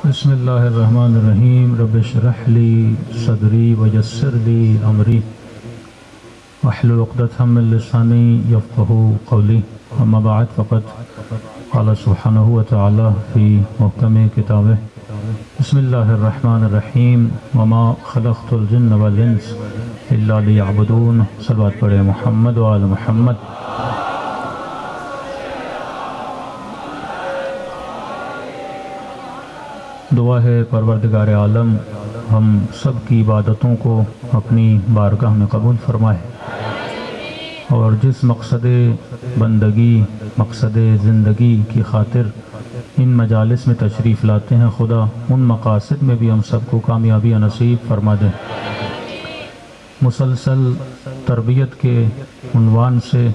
بسم اللہ الرحمن الرحیم رب اشرح لی صدری ویسر لی امری واحلل عقدۃ من لسانی یفقہوا قولی اما بعد فقد قال سبحانہ وتعالی فی محکم کتابہ بسم اللہ الرحمن الرحیم وما خلقت الجن والانس الا لیعبدون صلوات پڑھے محمد وآل محمد۔ دعا ہے پروردگار عالم ہم سب کی عبادتوں کو اپنی بارگاہ میں قبول فرمائے، اور جس مقصد بندگی مقصد زندگی کی خاطر ان مجالس میں تشریف لاتے ہیں، خدا ان مقاصد میں بھی ہم سب کو کامیابی نصیب فرما دے۔ مسلسل تربیت کے عنوان سے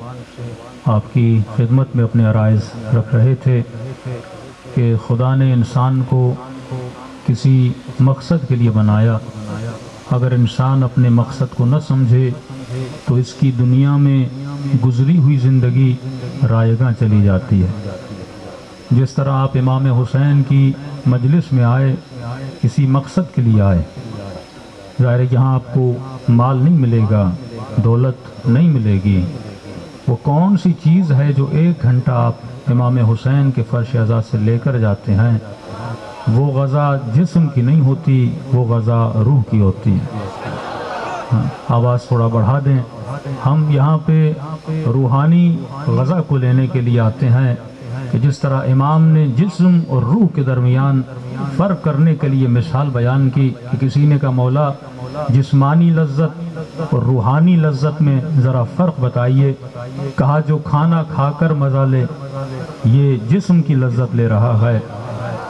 آپ کی خدمت میں اپنے عرائض رکھ رہے تھے کہ خدا نے انسان کو کسی مقصد کے لیے بنایا، اگر انسان اپنے مقصد کو نہ سمجھے تو اس کی دنیا میں گزری ہوئی زندگی رائیگاں چلی جاتی ہے۔ جس طرح آپ امام حسین کی مجلس میں آئے، کسی مقصد کے لیے آئے، ظاہر ہے یہاں آپ کو مال نہیں ملے گا، دولت نہیں ملے گی، وہ کون سی چیز ہے جو 1 گھنٹہ آپ امام حسین کے فرش عزا سے لے کر جاتے ہیں؟ وہ غذا جسم کی نہیں ہوتی، وہ غذا روح کی ہوتی ہے۔ آواز تھوڑا بڑھا دیں۔ ہم یہاں پہ روحانی غذا کو لینے کے لیے آتے ہیں کہ جس طرح امام نے جسم اور روح کے درمیان فرق کرنے کے لیے مثال بیان کی کہ کسی نے کہا مولا جسمانی لذت اور روحانی لذت میں ذرا فرق بتائیے، کہا جو کھانا کھا کر مزہ لے یہ جسم کی لذت لے رہا ہے،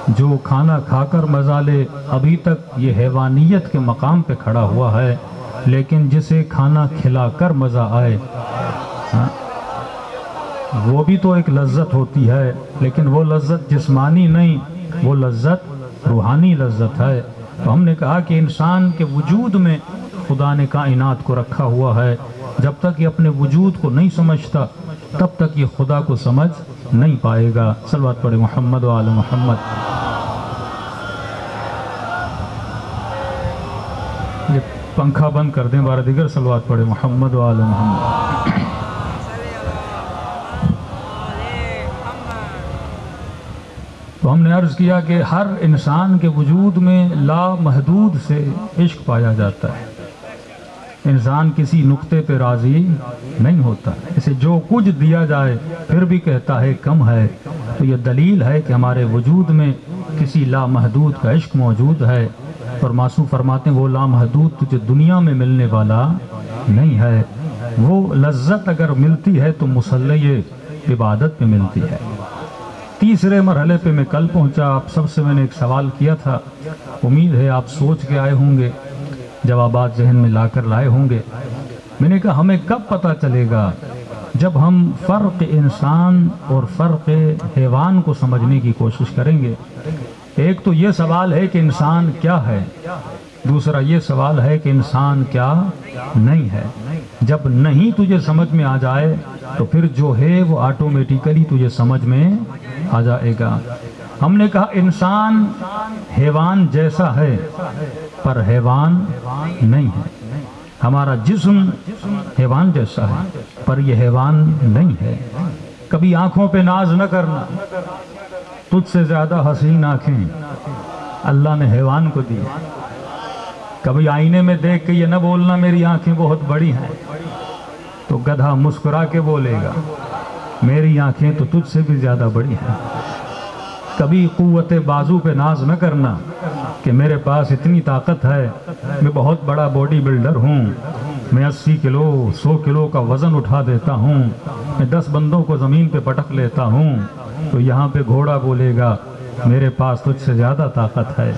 جو کھانا کھا کر مزہ لے ابھی تک یہ حیوانیت کے مقام پہ کھڑا ہوا ہے، لیکن جسے کھانا کھلا کر مزہ آئے وہ بھی تو ایک لذت ہوتی ہے، لیکن وہ لذت جسمانی نہیں، وہ لذت روحانی لذت ہے۔ تو ہم نے کہا کہ انسان کے وجود میں خدا نے کائنات کو رکھا ہوا ہے، جب تک یہ اپنے وجود کو نہیں سمجھتا تب تک یہ خدا کو سمجھ نہیں پائے گا۔ صلوات پڑھے محمد و آل محمد۔ یہ پنکھا بند کر دیں، بار دیگر صلوات پڑھے محمد و آل محمد۔ تو ہم نے عرض کیا کہ ہر انسان کے وجود میں لامحدود سے عشق پایا جاتا ہے، انسان کسی نقطے پہ راضی نہیں ہوتا، اسے جو کچھ دیا جائے پھر بھی کہتا ہے کم ہے۔ تو یہ دلیل ہے کہ ہمارے وجود میں کسی لامحدود کا عشق موجود ہے، اور معصوم فرماتے ہیں وہ لامحدود تجھے دنیا میں ملنے والا نہیں ہے۔ وہ لذت اگر ملتی ہے تو مسلح عبادت میں ملتی ہے۔ تیسرے مرحلے پہ میں کل پہنچا، آپ سب سے میں نے ایک سوال کیا تھا، امید ہے آپ سوچ کے آئے ہوں گے، جوابات ذہن میں لا کر لائے ہوں گے۔ میں نے کہا ہمیں کب پتہ چلے گا؟ جب ہم فرق انسان اور فرق حیوان کو سمجھنے کی کوشش کریں گے۔ ایک تو یہ سوال ہے کہ انسان کیا ہے، دوسرا یہ سوال ہے کہ انسان کیا نہیں ہے۔ جب نہیں تجھے سمجھ میں آ جائے تو پھر جو ہے وہ آٹومیٹیکلی تجھے سمجھ میں آ جائے گا۔ ہم نے کہا انسان حیوان جیسا ہے پر حیوان نہیں ہے، ہمارا جسم حیوان جیسا ہے پر یہ حیوان نہیں ہے۔ کبھی آنکھوں پہ ناز نہ کرنا، تجھ سے زیادہ حسین آنکھیں اللہ نے حیوان کو دی۔ کبھی آئینے میں دیکھ کے یہ نہ بولنا میری آنکھیں بہت بڑی ہیں، تو گدھا مسکرا کے بولے گا میری آنکھیں تو تجھ سے بھی زیادہ بڑی ہیں۔ کبھی قوت بازو پہ ناز نہ کرنا کہ میرے پاس اتنی طاقت ہے، میں بہت بڑا باڈی بلڈر ہوں، میں 80 کلو 100 کلو کا وزن اٹھا دیتا ہوں، میں 10 بندوں کو زمین پہ پٹک لیتا ہوں۔ تو یہاں پہ گھوڑا بولے گا میرے پاس تجھ سے زیادہ طاقت ہے،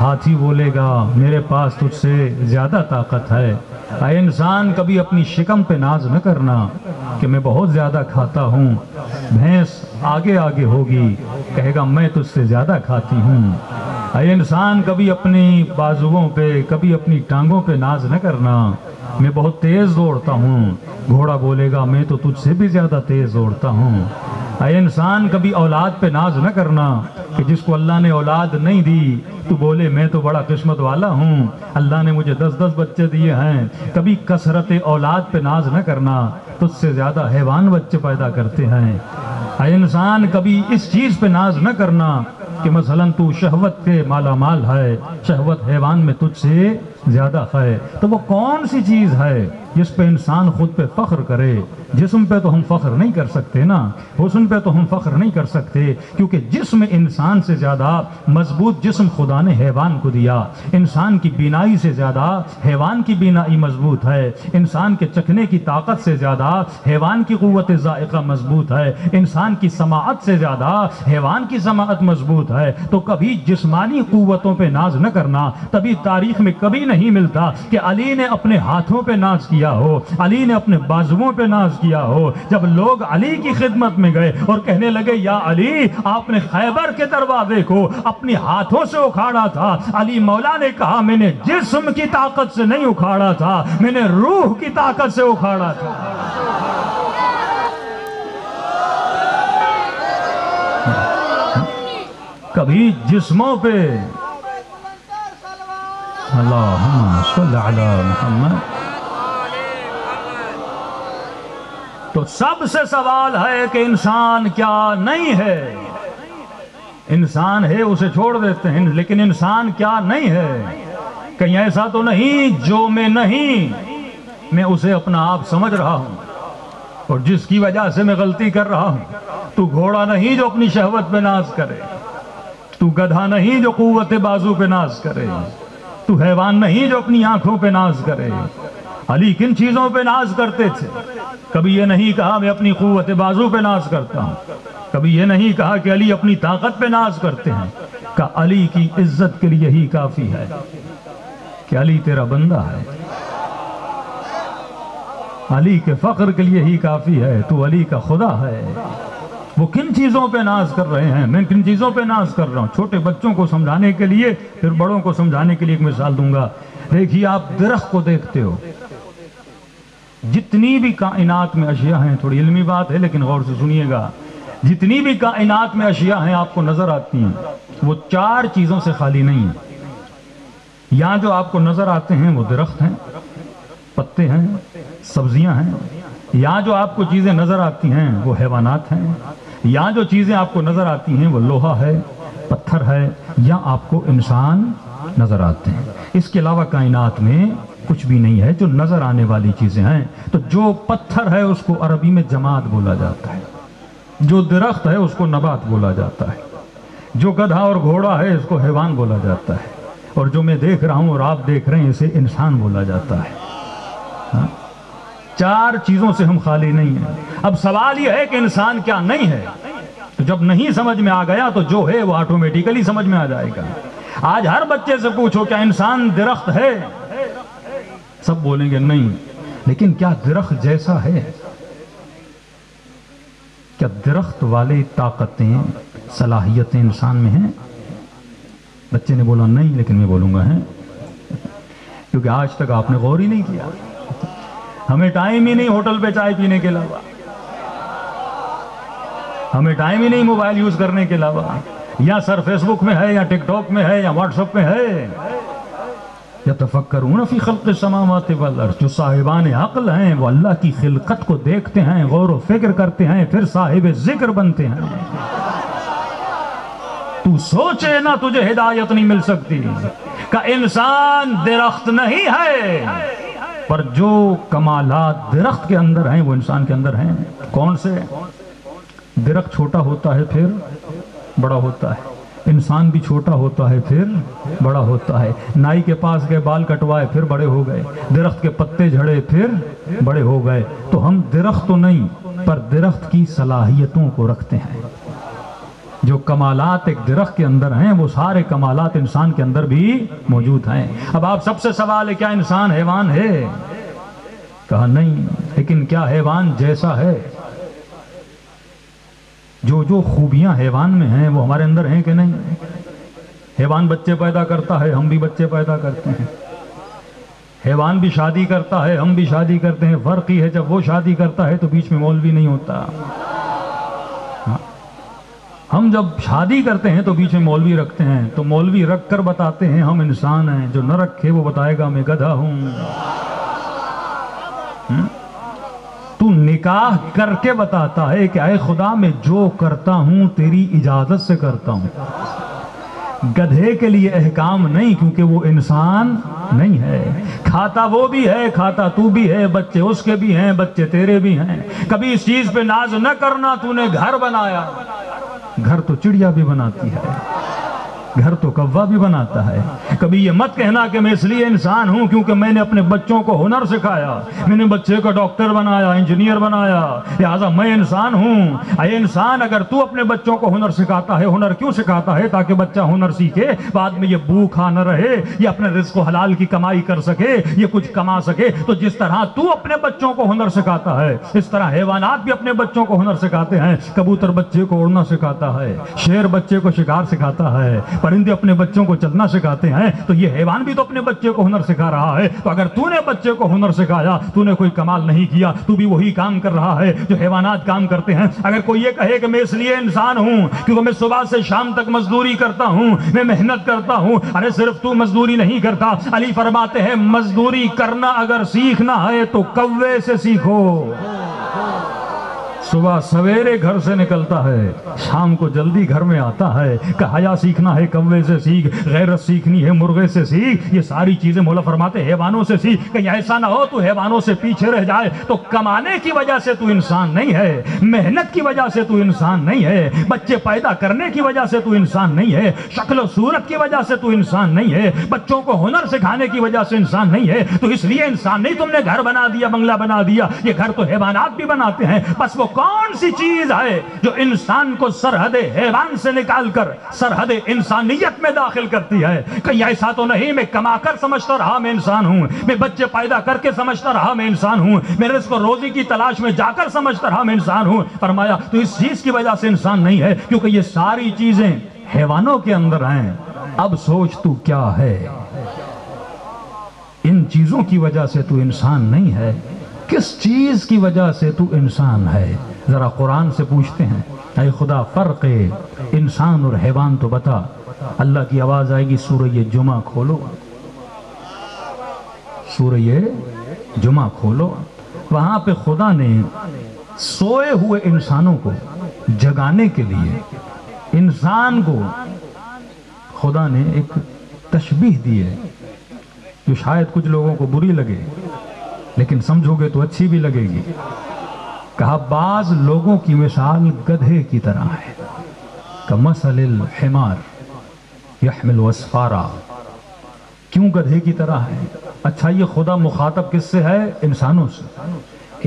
ہاتھی بولے گا میرے پاس تجھ سے زیادہ طاقت ہے۔ اے انسان کبھی اپنی شکم پہ ناز نہ کرنا کہ میں بہت زیادہ کھاتا ہوں، بھینس آگے آگے ہوگی کہے گا میں تجھ سے زیادہ کھاتی ہوں۔ اے انسان کبھی اپنی بازوؤں پہ کبھی اپنی ٹانگوں پہ ناز نہ کرنا، میں بہت تیز دوڑتا ہوں، گھوڑا بولے گا میں تو تجھ سے بھی زیادہ تیز دوڑتا ہوں۔ اے انسان کبھی اولاد پہ ناز نہ کرنا کہ جس کو اللہ نے اولاد نہیں دی تو بولے میں تو بڑا قسمت والا ہوں، اللہ نے مجھے 10 بچے دیے ہیں۔ کبھی کثرت اولاد پہ ناز نہ کرنا، تجھ سے زیادہ حیوان بچے پیدا کرتے ہیں۔ اے انسان کبھی اس چیز پہ ناز نہ کرنا کہ مثلا تو شہوت کے مالا مال ہے، شہوت حیوان میں تجھ سے زیادہ ہے۔ تو وہ کون سی چیز ہے جس پہ انسان خود پہ فخر کرے؟ جسم پہ تو ہم فخر نہیں کر سکتے نا، حسن پہ تو ہم فخر نہیں کر سکتے، کیونکہ جسم انسان سے زیادہ مضبوط جسم خدا نے حیوان کو دیا۔ انسان کی بینائی سے زیادہ حیوان کی بینائی مضبوط ہے، انسان کے چکھنے کی طاقت سے زیادہ حیوان کی قوت ذائقہ مضبوط ہے، انسان کی سماعت سے زیادہ حیوان کی سماعت مضبوط ہے۔ تو کبھی جسمانی قوتوں پہ ناز نہ کرنا۔ تبھی تاریخ میں کبھی نہیں ملتا کہ علی نے اپنے ہاتھوں پہ ناز کیا ہو، علی نے اپنے بازوؤں پہ ناز کیا ہو۔ جب لوگ علی کی خدمت میں گئے اور کہنے لگے یا علی آپ نے خیبر کے دروازے کو اپنی ہاتھوں سے اکھاڑا تھا، علی مولا نے کہا میں نے جسم کی طاقت سے نہیں اکھاڑا تھا، میں نے روح کی طاقت سے اکھاڑا تھا۔ کبھی جسموں پہ اللہم صلی علی محمد۔ تو سب سے سوال ہے کہ انسان کیا نہیں ہے؟ انسان ہے اسے چھوڑ دیتے ہیں، لیکن انسان کیا نہیں ہے؟ کہیں ایسا تو نہیں جو میں نہیں، میں اسے اپنا آپ سمجھ رہا ہوں اور جس کی وجہ سے میں غلطی کر رہا ہوں۔ تو گھوڑا نہیں جو اپنی شہوت پہ ناز کرے، تو گدھا نہیں جو قوت بازو پہ ناز کرے، تو حیوان نہیں جو اپنی آنکھوں پہ ناز کرے۔ علی کن چیزوں پہ ناز کرتے تھے؟ کبھی یہ نہیں کہا میں اپنی قوت بازو پہ ناز کرتا ہوں، کبھی یہ نہیں کہا کہ علی اپنی طاقت پہ ناز کرتے ہیں، کہ علی کی عزت کے لیے ہی کافی ہے کہ علی تیرا بندہ ہے، علی کے فخر کے لیے ہی کافی ہے تو علی کا خدا ہے۔ وہ کن چیزوں پہ ناز کر رہے ہیں؟ میں کن چیزوں پہ ناز کر رہا ہوں؟ چھوٹے بچوں کو سمجھانے کے لیے، پھر بڑوں کو سمجھانے کے لیے ایک مثال دوں گا۔ دیکھیے آپ درخت کو دیکھتے ہو، جتنی بھی کائنات میں اشیاء ہیں، تھوڑی علمی بات ہے لیکن غور سے سنیے گا، جتنی بھی کائنات میں اشیاء ہیں آپ کو نظر آتی ہیں، وہ 4 چیزوں سے خالی نہیں ہیں۔ یہاں جو آپ کو نظر آتے ہیں وہ درخت ہیں، پتے ہیں، سبزیاں ہیں۔ یہاں جو آپ کو چیزیں نظر آتی ہیں وہ حیوانات ہیں۔ یہاں جو چیزیں آپ کو نظر آتی ہیں وہ لوہا ہے، پتھر ہے، یا آپ کو انسان نظر آتے ہیں۔ اس کے علاوہ کائنات میں کچھ بھی نہیں ہے جو نظر آنے والی چیزیں ہیں۔ تو جو پتھر ہے اس کو عربی میں جماد بولا جاتا ہے، جو درخت ہے اس کو نبات بولا جاتا ہے، جو گدھا اور گھوڑا ہے اس کو حیوان بولا جاتا ہے، اور جو میں دیکھ رہا ہوں اور آپ دیکھ رہے ہیں اسے انسان بولا جاتا ہے۔ 4 چیزوں سے ہم خالی نہیں ہیں۔ اب سوال یہ ہے کہ انسان کیا نہیں ہے؟ تو جب نہیں سمجھ میں آ گیا تو جو ہے وہ آٹومیٹیکلی سمجھ میں آ جائے گا۔ آج ہر بچے سے پوچھو کیا انسان درخت ہے؟ سب بولیں گے نہیں، لیکن کیا درخت جیسا ہے؟ کیا درخت والی طاقتیں، صلاحیتیں انسان میں ہیں؟ بچے نے بولا نہیں، لیکن میں بولوں گا ہیں، کیونکہ آج تک آپ نے غور ہی نہیں کیا۔ ہمیں ٹائم ہی نہیں ہوٹل پہ چائے پینے کے علاوہ، ہمیں ٹائم ہی نہیں موبائل یوز کرنے کے علاوہ، یا سر فیس بک میں ہے، یا ٹک ٹاک میں ہے، یا واٹس ایپ میں ہے۔ یتفکرون فی خلق السماوات والارض، جو صاحبان عقل ہیں وہ اللہ کی خلقت کو دیکھتے ہیں، غور و فکر کرتے ہیں، پھر صاحب ذکر بنتے ہیں۔ تو سوچے نہ تجھے ہدایت نہیں مل سکتی کہ انسان درخت نہیں ہے، پر جو کمالات درخت کے اندر ہیں وہ انسان کے اندر ہیں۔ کون سے؟ درخت چھوٹا ہوتا ہے پھر بڑا ہوتا ہے، انسان بھی چھوٹا ہوتا ہے پھر بڑا ہوتا ہے۔ نائی کے پاس گئے، بال کٹوائے، پھر بڑے ہو گئے، درخت کے پتے جھڑے، پھر بڑے ہو گئے۔ تو ہم درخت تو نہیں، پر درخت کی صلاحیتوں کو رکھتے ہیں۔ جو کمالات ایک درخت کے اندر ہیں وہ سارے کمالات انسان کے اندر بھی موجود ہیں۔ اب آپ سب سے سوال ہے کیا انسان حیوان ہے؟ کہا نہیں، لیکن کیا حیوان جیسا ہے؟ جو خوبیاں حیوان میں ہیں وہ ہمارے اندر ہیں کہ نہیں؟ حیوان بچے پیدا کرتا ہے، ہم بھی بچے پیدا کرتے ہیں۔ حیوان بھی شادی کرتا ہے، ہم بھی شادی کرتے ہیں۔ فرق یہ ہے جب وہ شادی کرتا ہے تو بیچ میں مولوی نہیں ہوتا، ہم جب شادی کرتے ہیں تو پیچھے مولوی رکھتے ہیں، تو مولوی رکھ کر بتاتے ہیں ہم انسان ہیں، جو نہ رکھے وہ بتائے گا میں گدھا ہوں۔ تو نکاح کر کے بتاتا ہے کہ اے خدا میں جو کرتا ہوں تیری اجازت سے کرتا ہوں۔ گدھے کے لیے احکام نہیں، کیونکہ وہ انسان نہیں ہے۔ کھاتا وہ بھی ہے، کھاتا تو بھی ہے، بچے اس کے بھی ہیں، بچے تیرے بھی ہیں۔ کبھی اس چیز پہ ناز نہ کرنا، تو نے گھر بنایا، گھر تو چڑیا بھی بناتی ہے، گھر تو کوا بھی بناتا ہے۔ کبھی یہ مت کہنا کہ میں اس لیے انسان ہوں کیونکہ میں نے اپنے بچوں کو ہنر سکھایا، میں نے بچے کو ڈاکٹر بنایا، انجینئر بنایا، لہٰذا میں انسان ہوں۔ اے انسان، اگر تو اپنے بچوں کو ہنر سکھاتا ہے، ہنر کیوں سکھاتا ہے؟ تاکہ بچہ ہنر سیکھے، بعد میں یہ بھوکا نہ رہے، یہ اپنے رزق و حلال کی کمائی کر سکے، یہ کچھ کما سکے۔ تو جس طرح تو اپنے بچوں کو ہنر سکھاتا ہے، اس طرح حیوانات بھی اپنے بچوں کو ہنر سکھاتے ہیں۔ کبوتر بچے کو اڑنا سکھاتا ہے، شیر بچے کو شکار سکھاتا ہے، پرندے اپنے بچوں کو چلنا سکھاتے ہیں، تو یہ حیوان بھی تو اپنے بچے کو ہنر سکھا رہا ہے۔ تو اگر تو نے بچے کو ہنر سکھایا، تو نے کوئی کمال نہیں کیا، تو بھی وہی کام کر رہا ہے جو حیوانات کام کرتے ہیں۔ اگر کوئی یہ کہے کہ میں اس لیے انسان ہوں کیونکہ میں صبح سے شام تک مزدوری کرتا ہوں، میں محنت کرتا ہوں، ارے صرف تو مزدوری نہیں کرتا، علی فرماتے ہیں مزدوری کرنا اگر سیکھنا ہے تو کوے سے سیکھو۔ صبح سویرے گھر سے نکلتا ہے، شام کو جلدی گھر میں آتا ہے، کہ حیا سیکھنا ہے کوے سے سیکھ، غیرت سیکھنی ہے مرغے سے سیکھ، یہ ساری چیزیں مولا فرماتے ہیں حیوانوں سے سیکھ۔ کہیں ایسا نہ ہو تو حیوانوں سے پیچھے رہ جائے، تو کمانے کی وجہ سے تو انسان نہیں ہے، محنت کی وجہ سے تو انسان نہیں ہے، بچے پیدا کرنے کی وجہ سے تو انسان نہیں ہے، شکل و صورت کی وجہ سے تو انسان نہیں ہے، بچوں کو ہنر سکھانے کی وجہ سے انسان نہیں ہے، تو اس لیے انسان نہیں تم نے گھر بنا دیا، بنگلہ بنا دیا، یہ گھر تو حیوانات بھی بناتے ہیں۔ بس وہ کون سی چیز ہے جو انسان کو سرحد حیوان سے نکال کر سرحد انسانیت میں داخل کرتی ہے؟ کہیں ایسا تو نہیں میں کما کر سمجھتا رہا میں انسان ہوں، میں بچے پیدا کر کے سمجھتا رہا میں انسان ہوں، میں رزق و روزی کی تلاش میں جا کر سمجھتا رہا میں انسان ہوں۔ فرمایا تو اس چیز کی وجہ سے انسان نہیں ہے، کیونکہ یہ ساری چیزیں حیوانوں کے اندر ہیں۔ اب سوچ تو کیا ہے، ان چیزوں کی وجہ سے تو انسان نہیں ہے، کس چیز کی وجہ سے تو انسان ہے؟ ذرا قرآن سے پوچھتے ہیں، اے خدا فرق انسان اور حیوان تو بتا۔ اللہ کی آواز آئے گی، سورہ جمعہ کھولو، سورہ جمعہ کھولو، وہاں پہ خدا نے سوئے ہوئے انسانوں کو جگانے کے لیے انسان کو خدا نے ایک تشبیہ دی ہے جو شاید کچھ لوگوں کو بری لگے، لیکن سمجھو گے تو اچھی بھی لگے گی۔ کہا بعض لوگوں کی مثال گدھے کی طرح ہے، کمثل الحمار یحمل اسفارا۔ کیوں گدھے کی طرح ہے؟ اچھا یہ خدا مخاطب کس سے ہے؟ انسانوں سے۔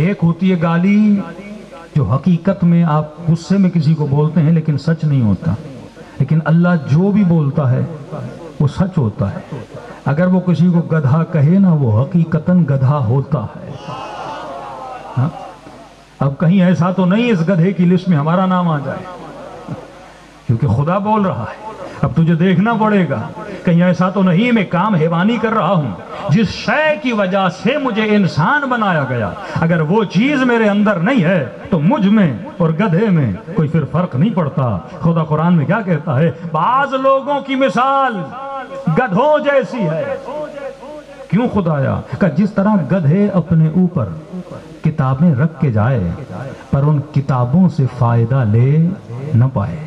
ایک ہوتی ہے گالی جو حقیقت میں آپ غصے میں کسی کو بولتے ہیں لیکن سچ نہیں ہوتا، لیکن اللہ جو بھی بولتا ہے وہ سچ ہوتا ہے۔ اگر وہ کسی کو گدھا کہے نا، وہ حقیقتاً گدھا ہوتا ہے۔ ہاں؟ اب کہیں ایسا تو نہیں اس گدھے کی لسٹ میں ہمارا نام آ جائے، کیونکہ خدا بول رہا ہے۔ اب تجھے دیکھنا پڑے گا، کہیں ایسا تو نہیں میں کام حیوانی کر رہا ہوں، جس شے کی وجہ سے مجھے انسان بنایا گیا اگر وہ چیز میرے اندر نہیں ہے تو مجھ میں اور گدھے میں کوئی پھر فرق نہیں پڑتا۔ خدا قرآن میں کیا کہتا ہے؟ بعض لوگوں کی مثال گدھوں جیسی ہے۔ کیوں خدایا؟ کہ جس طرح گدھے اپنے اوپر کتابیں رکھ کے جائے پر ان کتابوں سے فائدہ لے نہ پائے،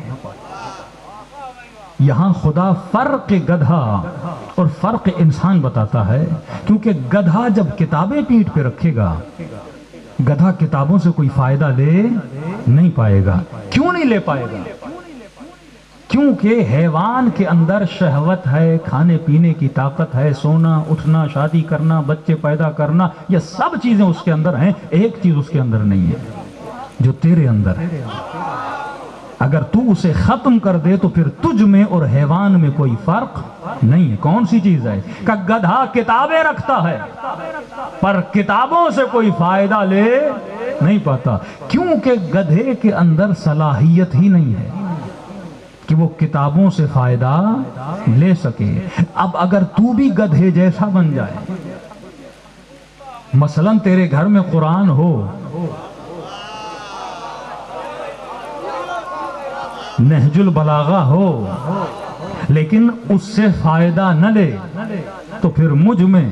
یہاں خدا فرق گدھا اور فرق انسان بتاتا ہے، کیونکہ گدھا جب کتابیں پیٹھ پہ رکھے گا، گدھا کتابوں سے کوئی فائدہ لے نہیں پائے گا۔ کیوں نہیں لے پائے گا؟ کیونکہ حیوان کے اندر شہوت ہے، کھانے پینے کی طاقت ہے، سونا اٹھنا، شادی کرنا، بچے پیدا کرنا، یہ سب چیزیں اس کے اندر ہیں۔ ایک چیز اس کے اندر نہیں ہے جو تیرے اندر ہے، اگر تو اسے ختم کر دے تو پھر تجھ میں اور حیوان میں کوئی فرق نہیں ہے۔ کون سی چیز ہے؟ کہ گدھا کتابیں رکھتا ہے پر کتابوں سے کوئی فائدہ لے نہیں پاتا، کیونکہ گدھے کے اندر صلاحیت ہی نہیں ہے کہ وہ کتابوں سے فائدہ لے سکے۔ اب اگر تو بھی گدھے جیسا بن جائے، مثلاً تیرے گھر میں قرآن ہو نہج البلاغہ ہو لیکن اس سے فائدہ نہ لے تو پھر مجھ میں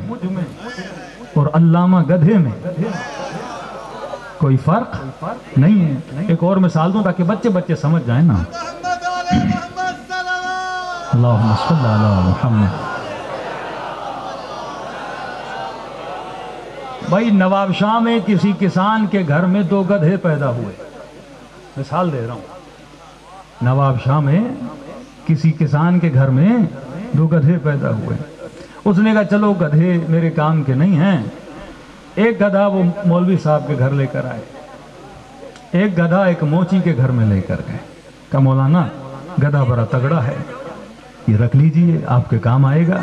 اور علامہ گدھے میں کوئی فرق نہیں ہے۔ ایک اور مثال دوں تاکہ بچے سمجھ جائیں نا۔ اللہم صلی علی محمد۔ بھائی نواب شاہ میں کسی کسان کے گھر میں 2 گدھے پیدا ہوئے، مثال دے رہا ہوں۔ نواب شاہ میں کسی کسان کے گھر میں 2 گدھے پیدا ہوئے۔ اس نے کہا چلو گدھے میرے کام کے نہیں ہیں، ایک گدھا وہ مولوی صاحب کے گھر لے کر آئے، ایک گدھا ایک موچی کے گھر میں لے کر گئے۔ کہا مولانا گدھا بڑا تگڑا ہے، یہ رکھ لیجئے آپ کے کام آئے گا،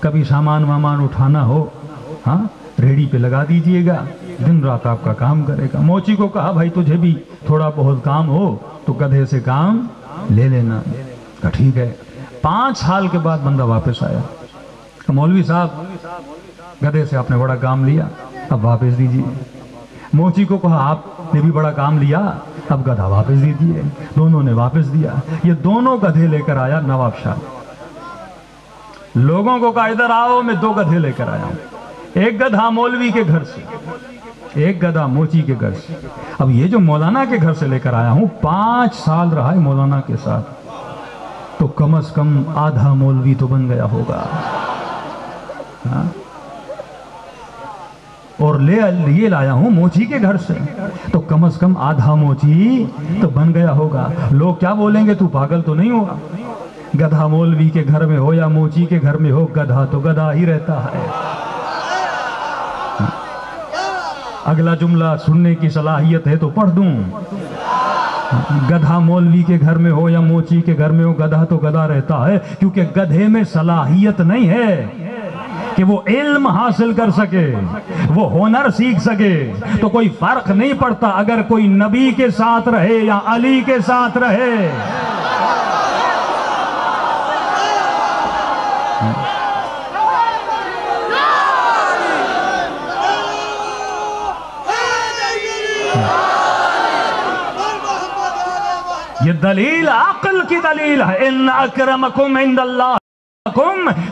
کبھی سامان وامان اٹھانا ہو ہاں ریڑھی پہ لگا دیجئے گا، دن رات آپ کا کام کرے گا۔ موچی کو کہا بھائی تجھے بھی تھوڑا بہت کام ہو تو گدھے سے کام لے لینا۔ کہا ٹھیک ہے۔ 5 سال کے بعد بندہ واپس آیا، کہ مولوی صاحب گدھے سے آپ نے بڑا کام لیا، اب واپس دیجئے۔ موچی کو کہا آپ نے بھی بڑا کام لیا، اب گدھا واپس دیجئے۔ دونوں نے واپس دیا۔ یہ دونوں گدھے لے کر آیا نواب شاہ، لوگوں کو کہا ادھر آؤ میں 2 گدھے لے کر آیا ہوں، ایک گدھا مولوی کے گھر سے، ایک گدھا موچی کے گھر سے۔ اب یہ جو مولانا کے گھر سے لے کر آیا ہوں 5 سال رہا ہے مولانا کے ساتھ، تو کم از کم آدھا مولوی تو بن گیا ہوگا، اور یہ لایا ہوں موچی کے گھر سے، تو کم از کم آدھا موچی تو بن گیا ہوگا۔ لوگ کیا بولیں گے تو پاگل تو نہیں ہوا؟ گدھا مولوی کے گھر میں ہو یا موچی کے گھر میں ہو، گدھا تو گدھا ہی رہتا ہے۔ اگلا جملہ سننے کی صلاحیت ہے تو پڑھ دوں۔ گدھا مولوی کے گھر میں ہو یا موچی کے گھر میں ہو، گدھا تو گدھا رہتا ہے، کیونکہ گدھے میں صلاحیت نہیں ہے کہ وہ علم حاصل کر سکے، وہ ہنر سیکھ سکے۔ تو کوئی فرق نہیں پڑتا اگر کوئی نبی کے ساتھ رہے یا علی کے ساتھ رہے۔ یہ دلیل عقل کی دلیل ہے۔ ان اکرمکم عند اللہ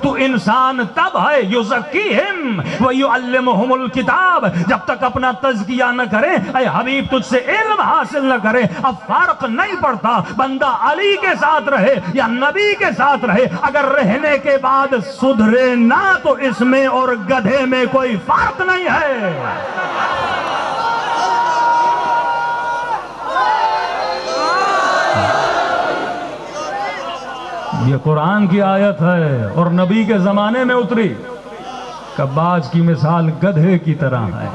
تو انسان تب ہے یزکیہم ویعلمہم الکتاب، جب تک اپنا تزکیہ نہ کرے اے حبیب تجھ سے علم حاصل نہ کرے۔ اب فرق نہیں پڑتا بندہ علی کے ساتھ رہے یا نبی کے ساتھ رہے، اگر رہنے کے بعد سدھرے نہ تو اس میں اور گدھے میں کوئی فرق نہیں ہے۔ یہ قرآن کی آیت ہے اور نبی کے زمانے میں اتری۔ کباز کی مثال گدھے کی طرح ہے۔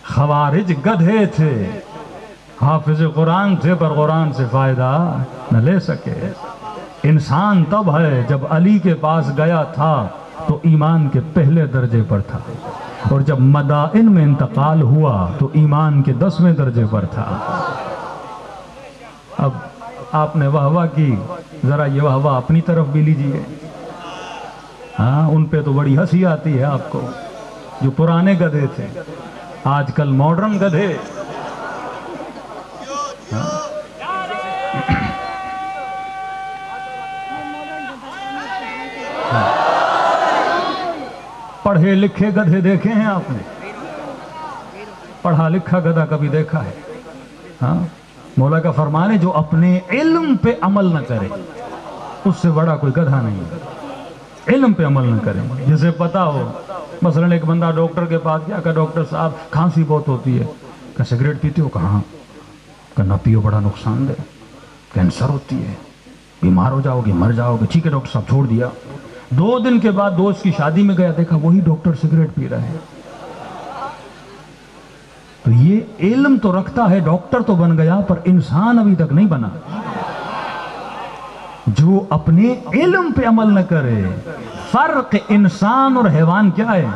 خوارج گدھے تھے، حافظ قرآن تھے پر قرآن سے فائدہ نہ لے سکے۔ انسان تب ہے جب علی کے پاس گیا تھا تو ایمان کے پہلے درجے پر تھا، اور جب مدائن میں انتقال ہوا تو ایمان کے 10ویں درجے پر تھا۔ اب آپ نے واہ واہ کی، ذرا یہ واہ واہ اپنی طرف بھی لیجئے۔ ہاں ان پہ تو بڑی ہنسی آتی ہے آپ کو، جو پرانے گدھے تھے، آج کل ماڈرن گدھے۔ پڑھے لکھے گدھے دیکھے ہیں آپ نے؟ پڑھا لکھا گدھا کبھی دیکھا ہے؟ ہاں مولا کا فرمان ہے جو اپنے علم پہ عمل نہ کرے اس سے بڑا کوئی گدھا نہیں ہے۔ علم پہ عمل نہ کرے، جسے پتا ہو، مثلا ایک بندہ ڈاکٹر کے پاس گیا کہ ڈاکٹر صاحب کھانسی بہت ہوتی ہے، کہ سگریٹ پیتے ہو؟ کہاں؟ کہ نہ پیو، بڑا نقصان دہ، کینسر ہوتی ہے، بیمار ہو جاؤ گے، مر جاؤ گے۔ ٹھیک ہے ڈاکٹر صاحب، چھوڑ دیا۔ 2 دن کے بعد دوست کی شادی میں گیا، دیکھا وہی ڈاکٹر سگریٹ پی رہے ہیں۔ تو یہ علم تو رکھتا ہے، ڈاکٹر تو بن گیا پر انسان ابھی تک نہیں بنا۔ جو اپنے علم پہ عمل نہ کرے۔ فرق انسان اور حیوان کیا ہے؟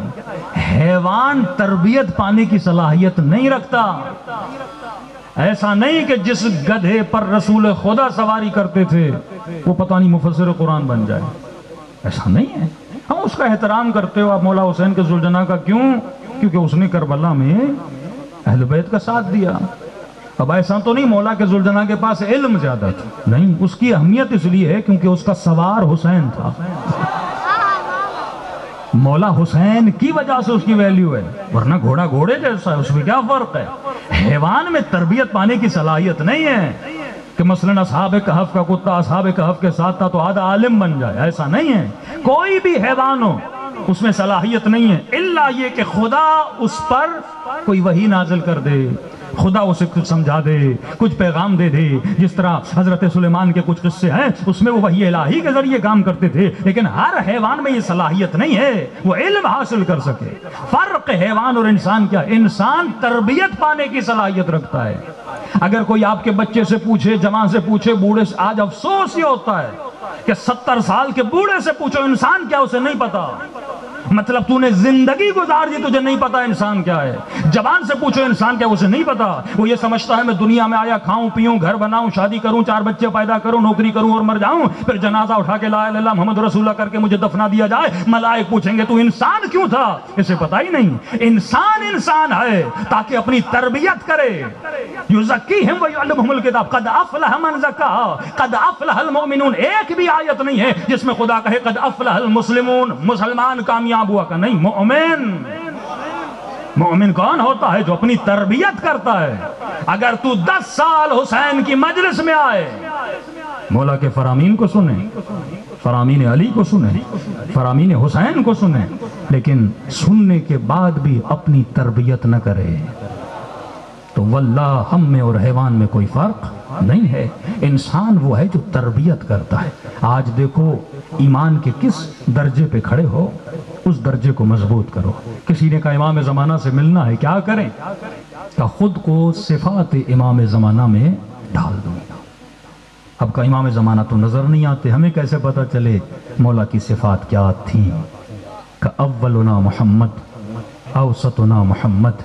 حیوان تربیت پانے کی صلاحیت نہیں رکھتا۔ ایسا نہیں کہ جس گدھے پر رسول خدا سواری کرتے تھے وہ پتہ نہیں مفسر قرآن بن جائے، ایسا نہیں ہے۔ ہم اس کا احترام کرتے ہو آپ مولا حسین کے ذوالجناح کا، کیوں؟ کیونکہ اس نے کربلا میں اہل بیت کا ساتھ دیا، اب ایسا تو نہیں مولا کے ذوالجلال کے پاس علم زیادہ تھا، نہیں، اس کی اہمیت اس لیے ہے کیونکہ اس کا سوار حسین تھا۔ مولا حسین کی وجہ سے اس کی ویلیو ہے، ورنہ گھوڑا گھوڑے جیسا ہے، اس میں کیا فرق ہے؟ حیوان میں تربیت پانے کی صلاحیت نہیں ہے کہ مثلا اصحاب کہف کا کتا اصحاب کہف کے ساتھ تھا تو آدھا عالم بن جائے، ایسا نہیں ہے۔ کوئی بھی حیوان ہو اس میں صلاحیت نہیں ہے، الا یہ کہ خدا اس پر کوئی وحی نازل کر دے، خدا اسے کچھ سمجھا دے، کچھ پیغام دے دے۔ جس طرح حضرت سلیمان کے کچھ قصے ہیں اس میں وہ وحی الہی کے ذریعے کام کرتے تھے، لیکن ہر حیوان میں یہ صلاحیت نہیں ہے وہ علم حاصل کر سکے۔ فرق حیوان اور انسان کیا؟ انسان تربیت پانے کی صلاحیت رکھتا ہے۔ اگر کوئی آپ کے بچے سے پوچھے، جوان سے پوچھے، بوڑھے سے، آج افسوس یہ ہوتا ہے کہ 70 سال کے بوڑھے سے پوچھو انسان کیا، اسے نہیں پتا۔ مطلب تو نے زندگی گزار دی، تجھے نہیں پتا انسان کیا ہے۔ جوان سے پوچھو انسان کیا، اسے نہیں پتا۔ وہ یہ سمجھتا ہے میں دنیا میں آیا، کھاؤں پیوں، گھر بناؤں، شادی کروں، 4 بچے پیدا کروں، نوکری کروں اور مر جاؤں، پھر جنازہ اٹھا کے لا الہ الا اللہ محمد رسول اللہ کر کے مجھے دفنا دیا جائے۔ ملائک پوچھیں گے تو انسان کیوں تھا؟ اسے پتا ہی نہیں۔ انسان ہے تاکہ اپنی تربیت کرے۔ یزکیہم ویعلمہم الکتاب قد افلح من زکاہا قد افلح المؤمنون۔ ایک بھی آیت نہیں ہے جس میں خدا کہے قد افلح المسلمون، مسلمان کامیاب ہوا کا نہیں۔ مومن کون ہوتا ہے؟ جو اپنی تربیت کرتا ہے۔ اگر تو 10 سال حسین کی مجلس میں آئے، مولا کے فرامین کو سنیں، فرامین علی کو سنیں، فرامین حسین کو سنیں، لیکن سننے کے بعد بھی اپنی تربیت نہ کرے تو واللہ ہم میں اور حیوان میں کوئی فرق نہیں ہے۔ انسان وہ ہے جو تربیت کرتا ہے۔ آج دیکھو ایمان کے کس درجے پہ کھڑے ہو، اس درجے کو مضبوط کرو۔ کسی نے کہا امام زمانہ سے ملنا ہے، کیا کریں؟ کہ خود کو صفات امام زمانہ میں ڈال دو۔ اب کا امام زمانہ تو نظر نہیں آتے، ہمیں کیسے پتا چلے مولا کی صفات کیا تھیں؟ کہ اولنا محمد، اوسطنا محمد،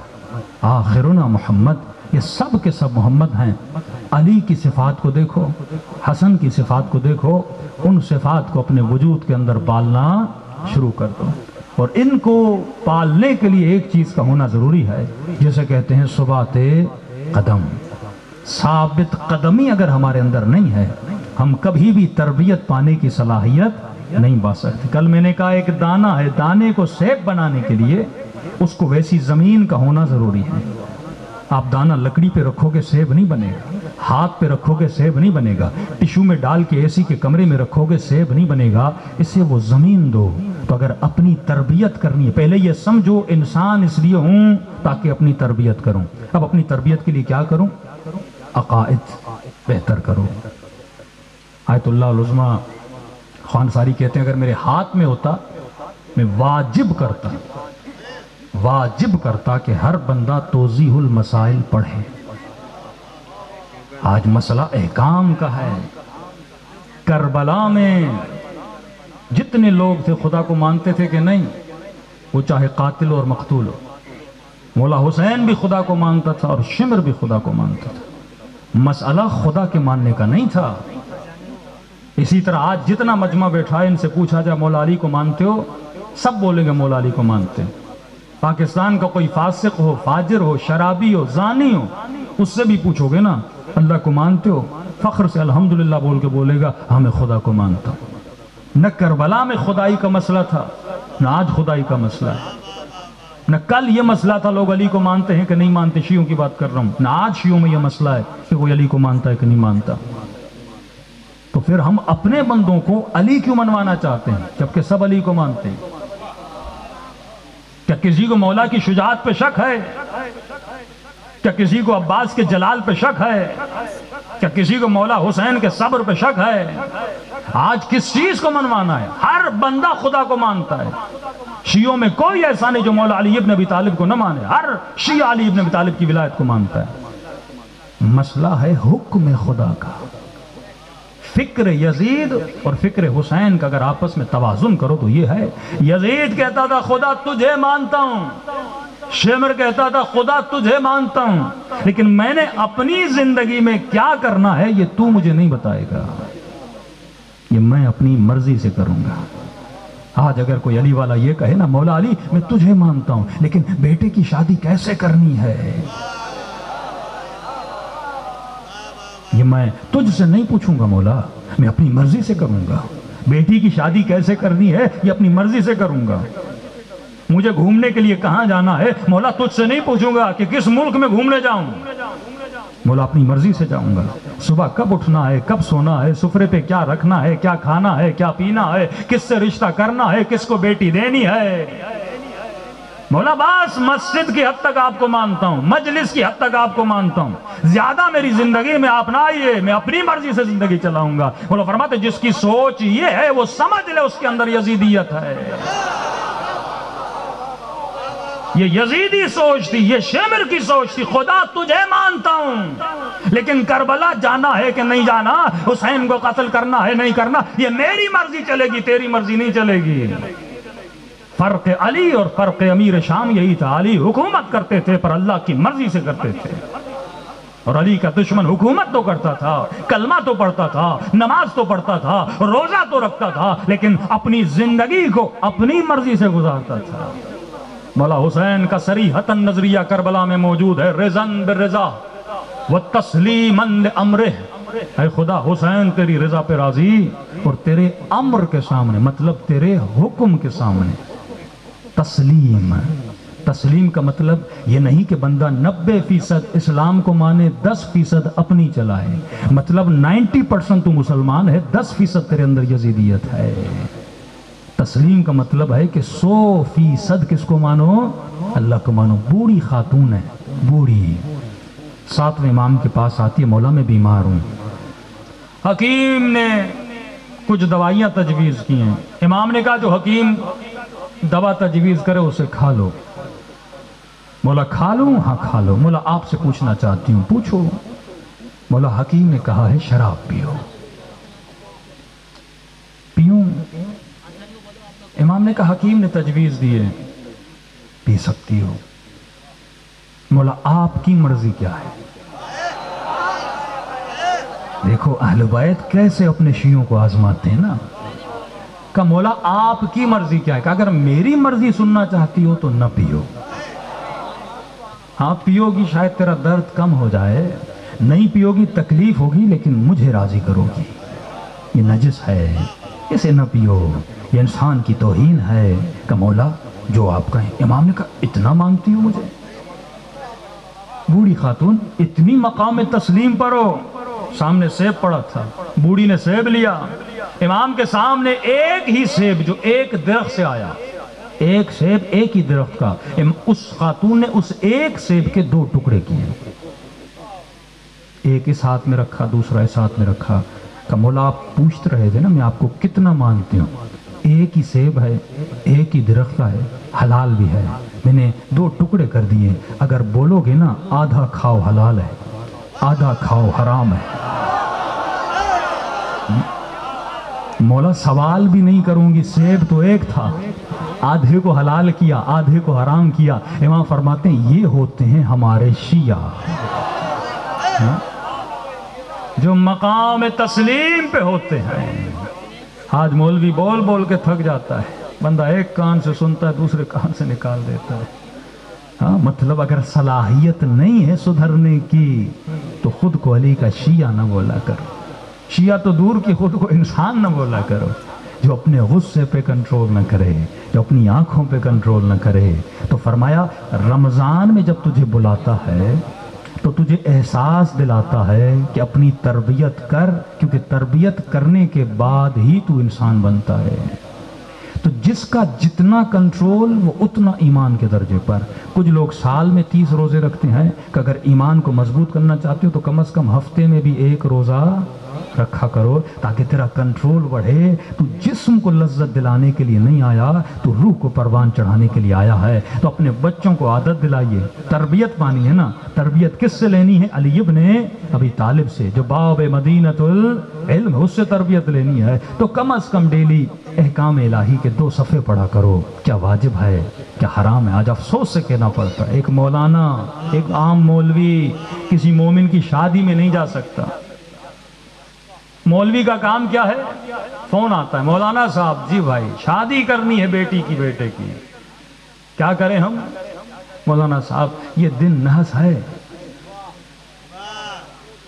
آخرنا محمد، یہ سب کے سب محمد ہیں۔ علی کی صفات کو دیکھو، حسن کی صفات کو دیکھو، ان صفات کو اپنے وجود کے اندر پالنا شروع کر دو۔ اور ان کو پالنے کے لیے ایک چیز کا ہونا ضروری ہے، جسے کہتے ہیں ثبات قدم۔ ثابت قدمی اگر ہمارے اندر نہیں ہے، ہم کبھی بھی تربیت پانے کی صلاحیت نہیں پا سکتے۔ کل میں نے کہا ایک دانہ ہے، دانے کو سیب بنانے کے لیے اس کو ویسی زمین کا ہونا ضروری ہے۔ آپ دانہ لکڑی پہ رکھو گے سیب نہیں بنے گا، ہاتھ پہ رکھو گے سیب نہیں بنے گا، ٹیشو میں ڈال کے AC کے کمرے میں رکھو گے سیب نہیں بنے گا، اسے وہ زمین دو۔ تو اگر اپنی تربیت کرنی ہے، پہلے یہ سمجھو انسان اس لیے ہوں تاکہ اپنی تربیت کروں۔ اب اپنی تربیت کے لیے کیا کروں؟ عقائد بہتر کرو۔ آیت اللہ العظمیٰ خوان ساری کہتے ہیں اگر میرے ہاتھ میں ہوتا میں واجب کرتا کہ ہر بندہ توضیح المسائل پڑھے۔ آج مسئلہ احکام کا ہے۔ کربلا میں جتنے لوگ تھے خدا کو مانتے تھے کہ نہیں، وہ چاہے قاتل اور مقتول ہو۔ مولا حسین بھی خدا کو مانتا تھا اور شمر بھی خدا کو مانتا تھا۔ مسئلہ خدا کے ماننے کا نہیں تھا۔ اسی طرح آج جتنا مجمع بیٹھا ہے ان سے پوچھا جائے مولا علی کو مانتے ہو، سب بولیں گے مولا علی کو مانتے ہیں۔ پاکستان کا کوئی فاسق ہو، فاجر ہو، شرابی ہو، زانی ہو، اس سے بھی پوچھو گے نا اللہ کو مانتے ہو، فخر سے الحمدللہ بول کے بولے گا ہمیں خدا کو مانتا ہوں۔ نہ کربلا میں خدائی کا مسئلہ تھا، نہ آج خدائی کا مسئلہ ہے۔ نہ کل یہ مسئلہ تھا لوگ علی کو مانتے ہیں کہ نہیں مانتے، شیعوں کی بات کر رہا ہوں، نہ آج شیعوں میں یہ مسئلہ ہے کہ کوئی علی کو مانتا ہے کہ نہیں مانتا۔ تو پھر ہم اپنے بندوں کو علی کیوں منوانا چاہتے ہیں جبکہ سب علی کو مانتے ہیں؟ کیا کسی کو مولا کی شجاعت پہ شک ہے؟ کیا کسی کو عباس کے جلال پہ شک ہے؟ کیا کسی کو مولا حسین کے صبر پہ شک ہے؟ آج کس چیز کو منوانا ہے؟ ہر بندہ خدا کو مانتا ہے۔ شیعوں میں کوئی ایسا نہیں جو مولا علی ابن ابی طالب کو نہ مانے، ہر شیعہ علی ابن ابی طالب کی ولایت کو مانتا ہے۔ مسئلہ ہے حکم خدا کا۔ فکر یزید اور فکر حسین کا اگر آپس میں توازن کرو تو یہ ہے، یزید کہتا تھا خدا تجھے مانتا ہوں، شمر کہتا تھا خدا تجھے مانتا ہوں، لیکن میں نے اپنی زندگی میں کیا کرنا ہے یہ تو مجھے نہیں بتائے گا، یہ میں اپنی مرضی سے کروں گا۔ آج اگر کوئی علی والا یہ کہے نا مولا علی میں تجھے مانتا ہوں لیکن بیٹے کی شادی کیسے کرنی ہے، کہ میں تجھ سے نہیں پوچھوں گا مولا، میں اپنی مرضی سے کروں گا۔ بیٹی کی شادی کیسے کرنی ہے یہ اپنی مرضی سے کروں گا۔ مجھے گھومنے کے لیے کہاں جانا ہے مولا تجھ سے نہیں پوچھوں گا کہ کس ملک میں گھومنے جاؤں، مولا اپنی مرضی سے جاؤں گا۔ صبح کب اٹھنا ہے، کب سونا ہے، سفرے پہ کیا رکھنا ہے، کیا کھانا ہے، کیا پینا ہے، کس سے رشتہ کرنا ہے، کس کو بیٹی دینی ہے، مولا بس مسجد کی حد تک آپ کو مانتا ہوں، مجلس کی حد تک آپ کو مانتا ہوں، زیادہ میری زندگی میں آپ نہ آئیے، میں اپنی مرضی سے زندگی چلاؤں گا۔ مولا فرماتے جس کی سوچ یہ ہے وہ سمجھ لے اس کے اندر یزیدیت ہے۔ یہ یزیدی سوچ تھی، یہ شمر کی سوچ تھی، خدا تجھے مانتا ہوں لیکن کربلا جانا ہے کہ نہیں جانا، حسین کو قتل کرنا ہے نہیں کرنا، یہ میری مرضی چلے گی، تیری مرضی نہیں چلے گی۔ فرق علی اور فرق امیر شام یہی تھا، علی حکومت کرتے تھے پر اللہ کی مرضی سے کرتے تھے، اور علی کا دشمن حکومت تو کرتا تھا، کلمہ تو پڑھتا تھا، نماز تو پڑھتا تھا، روزہ تو رکھتا تھا، لیکن اپنی زندگی کو اپنی مرضی سے گزارتا تھا۔ مولا حسین کا صریحتاً نظریہ کربلا میں موجود ہے، رضاً بالرضا وتسلیماً لامرہ، اے خدا حسین تیری رضا پہ راضی اور تیرے امر کے سامنے، مطلب تیرے حکم کے سامنے تسلیم۔ تسلیم کا مطلب یہ نہیں کہ بندہ 90% اسلام کو مانے، 10% اپنی چلائے، مطلب 90% تو مسلمان ہے، 10% تیرے اندر یزیدیت ہے۔ تسلیم کا مطلب ہے کہ 100% کس کو مانو؟ اللہ کو مانو۔ بوڑھی خاتون ہے، بوڑھی 7ویں امام کے پاس آتی ہے، مولا میں بیمار ہوں، حکیم نے کچھ دوائیاں تجویز کی ہیں، امام نے کہا جو حکیم دوا تجویز کرے اسے کھا لو۔ مولا کھا لوں؟ ہاں کھا لو۔ مولا آپ سے پوچھنا چاہتی ہوں، پوچھو۔ مولا حکیم نے کہا ہے شراب پیو۔ پیوں؟ امام نے کہا حکیم نے تجویز دی ہے، پی سکتی ہو۔ مولا آپ کی مرضی کیا ہے؟ دیکھو اہل بیت کیسے اپنے شیعوں کو آزماتے ہیں نا۔ کہ مولا آپ کی مرضی کیا ہے؟ کہ اگر میری مرضی سننا چاہتی ہو تو نہ پیو، ہاں پیو گی شاید تیرا درد کم ہو جائے، نہیں پیو گی تکلیف ہوگی لیکن مجھے راضی کرو گی۔ یہ نجس ہے، اسے نہ پیو، یہ انسان کی توہین ہے۔ کہ مولا جو آپ کہیں۔ امام نے کہا اتنا مانگتی ہو مجھے؟ بوڑھی خاتون اتنی مقام تسلیم پر ہو؟ سامنے سیب پڑا تھا، بوڑھی نے سیب لیا، امام کے سامنے ایک ہی سیب جو ایک درخت سے آیا، ایک سیب ایک ہی درخت کا، اس خاتون نے اس ایک سیب کے 2 ٹکڑے کیے، ایک اس ہاتھ میں رکھا دوسرا اس ہاتھ میں رکھا۔ کہ مولا آپ پوچھتے رہے تھے نا میں آپ کو کتنا مانتی ہوں، ایک ہی سیب ہے، ایک ہی درخت کا ہے، حلال بھی ہے، میں نے 2 ٹکڑے کر دیے، اگر بولو گے نا آدھا کھاؤ حلال ہے، آدھا کھاؤ حرام ہے۔ مولا سوال بھی نہیں کروں گی، سیب تو ایک تھا، آدھے کو حلال کیا آدھے کو حرام کیا۔ امام فرماتے ہیں یہ ہوتے ہیں ہمارے شیعہ، جو مقام تسلیم پہ ہوتے ہیں۔ آج مولوی بول بول کے تھک جاتا ہے، بندہ ایک کان سے سنتا ہے دوسرے کان سے نکال دیتا ہے۔ ہاں مطلب اگر صلاحیت نہیں ہے سدھرنے کی تو خود کو علی کا شیعہ نہ بولا کرو، شیعہ تو دور کی خود کو انسان نہ بولا کرو، جو اپنے غصے پہ کنٹرول نہ کرے، جو اپنی آنکھوں پہ کنٹرول نہ کرے۔ تو فرمایا رمضان میں جب تجھے بلاتا ہے تو تجھے احساس دلاتا ہے کہ اپنی تربیت کر، کیونکہ تربیت کرنے کے بعد ہی تو انسان بنتا ہے۔ تو جس کا جتنا کنٹرول وہ اتنا ایمان کے درجے پر۔ کچھ لوگ سال میں 30 روزے رکھتے ہیں کہ اگر ایمان کو مضبوط کرنا چاہتے ہو تو کم از کم ہفتے میں بھی 1 روزہ رکھا کرو تاکہ تیرا کنٹرول بڑھے۔ تو جسم کو لذت دلانے کے لیے نہیں آیا، تو روح کو پروان چڑھانے کے لیے آیا ہے۔ تو اپنے بچوں کو عادت دلائیے، تربیت پانی ہے نا۔ تربیت کس سے لینی ہے؟ علی ابن ابی طالب سے، جو باب مدینۃ العلم، اس سے تربیت لینی ہے۔ تو کم از کم ڈیلی احکام الہی کے 2 صفحے پڑھا کرو، کیا واجب ہے کیا حرام ہے۔ آج افسوس سے کہنا پڑتا ہے ایک مولانا، ایک عام مولوی کسی مومن کی شادی میں نہیں جا سکتا۔ مولوی کا کام کیا ہے؟ فون آتا ہے، مولانا صاحب جی بھائی شادی کرنی ہے بیٹی کی، بیٹے کی، کیا کریں ہم؟ مولانا صاحب یہ دن نحس ہے،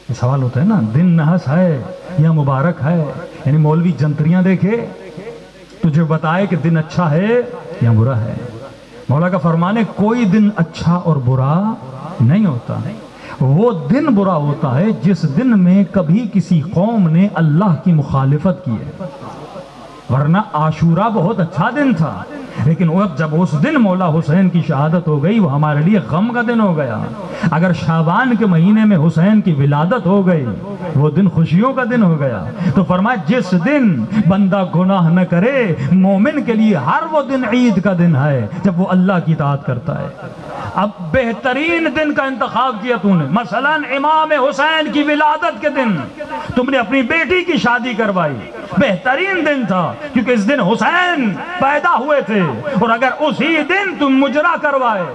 یہ سوال ہوتا ہے نا، دن نحس ہے یا مبارک ہے؟ یعنی مولوی جنتریاں دیکھے تجھے بتائے کہ دن اچھا ہے یا برا ہے۔ مولا کا فرمان ہے کوئی دن اچھا اور برا نہیں ہوتا، وہ دن برا ہوتا ہے جس دن میں کبھی کسی قوم نے اللہ کی مخالفت کی ہے، ورنہ عاشورہ بہت اچھا دن تھا، لیکن جب اس دن مولا حسین کی شہادت ہو گئی وہ ہمارے لیے غم کا دن ہو گیا۔ اگر شعبان کے مہینے میں حسین کی ولادت ہو گئی وہ دن خوشیوں کا دن ہو گیا۔ تو فرمایا جس دن بندہ گناہ نہ کرے مومن کے لیے ہر وہ دن عید کا دن ہے جب وہ اللہ کی اطاعت کرتا ہے۔ اب بہترین دن کا انتخاب کیا تو نے، مثلا امام حسین کی ولادت کے دن تم نے اپنی بیٹی کی شادی کروائی، بہترین دن تھا کیونکہ اس دن حسین پیدا ہوئے تھے، اور اگر اسی دن تم مجرا کروائے،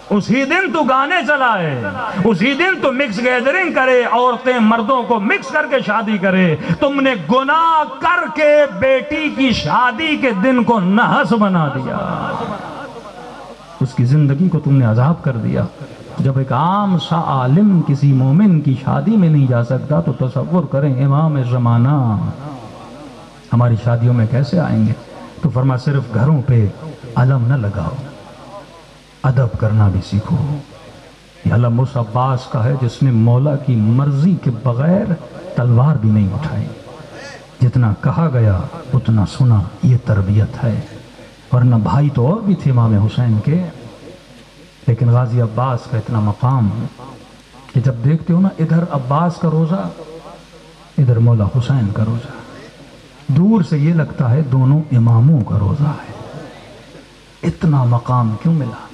اسی دن تو گانے چلائے، اسی دن تو مکس گیدرنگ کرے، عورتیں مردوں کو مکس کر کے شادی کرے، تم نے گناہ کر کے بیٹی کی شادی کے دن کو نحس بنا دیا، اس کی زندگی کو تم نے عذاب کر دیا۔ جب ایک عام سا عالم کسی مومن کی شادی میں نہیں جا سکتا تو تصور کریں امام زمانہ ہماری شادیوں میں کیسے آئیں گے۔ تو فرما صرف گھروں پہ علم نہ لگاؤ، ادب کرنا بھی سیکھو۔ یہ علم اس عباس کا ہے جس نے مولا کی مرضی کے بغیر تلوار بھی نہیں اٹھائی، جتنا کہا گیا اتنا سنا، یہ تربیت ہے۔ ورنہ بھائی تو اور بھی تھے امام حسین کے، لیکن غازی عباس کا اتنا مقام کہ جب دیکھتے ہو نا ادھر عباس کا روزہ ادھر مولا حسین کا روزہ، دور سے یہ لگتا ہے دونوں اماموں کا روزہ ہے۔ اتنا مقام کیوں ملا؟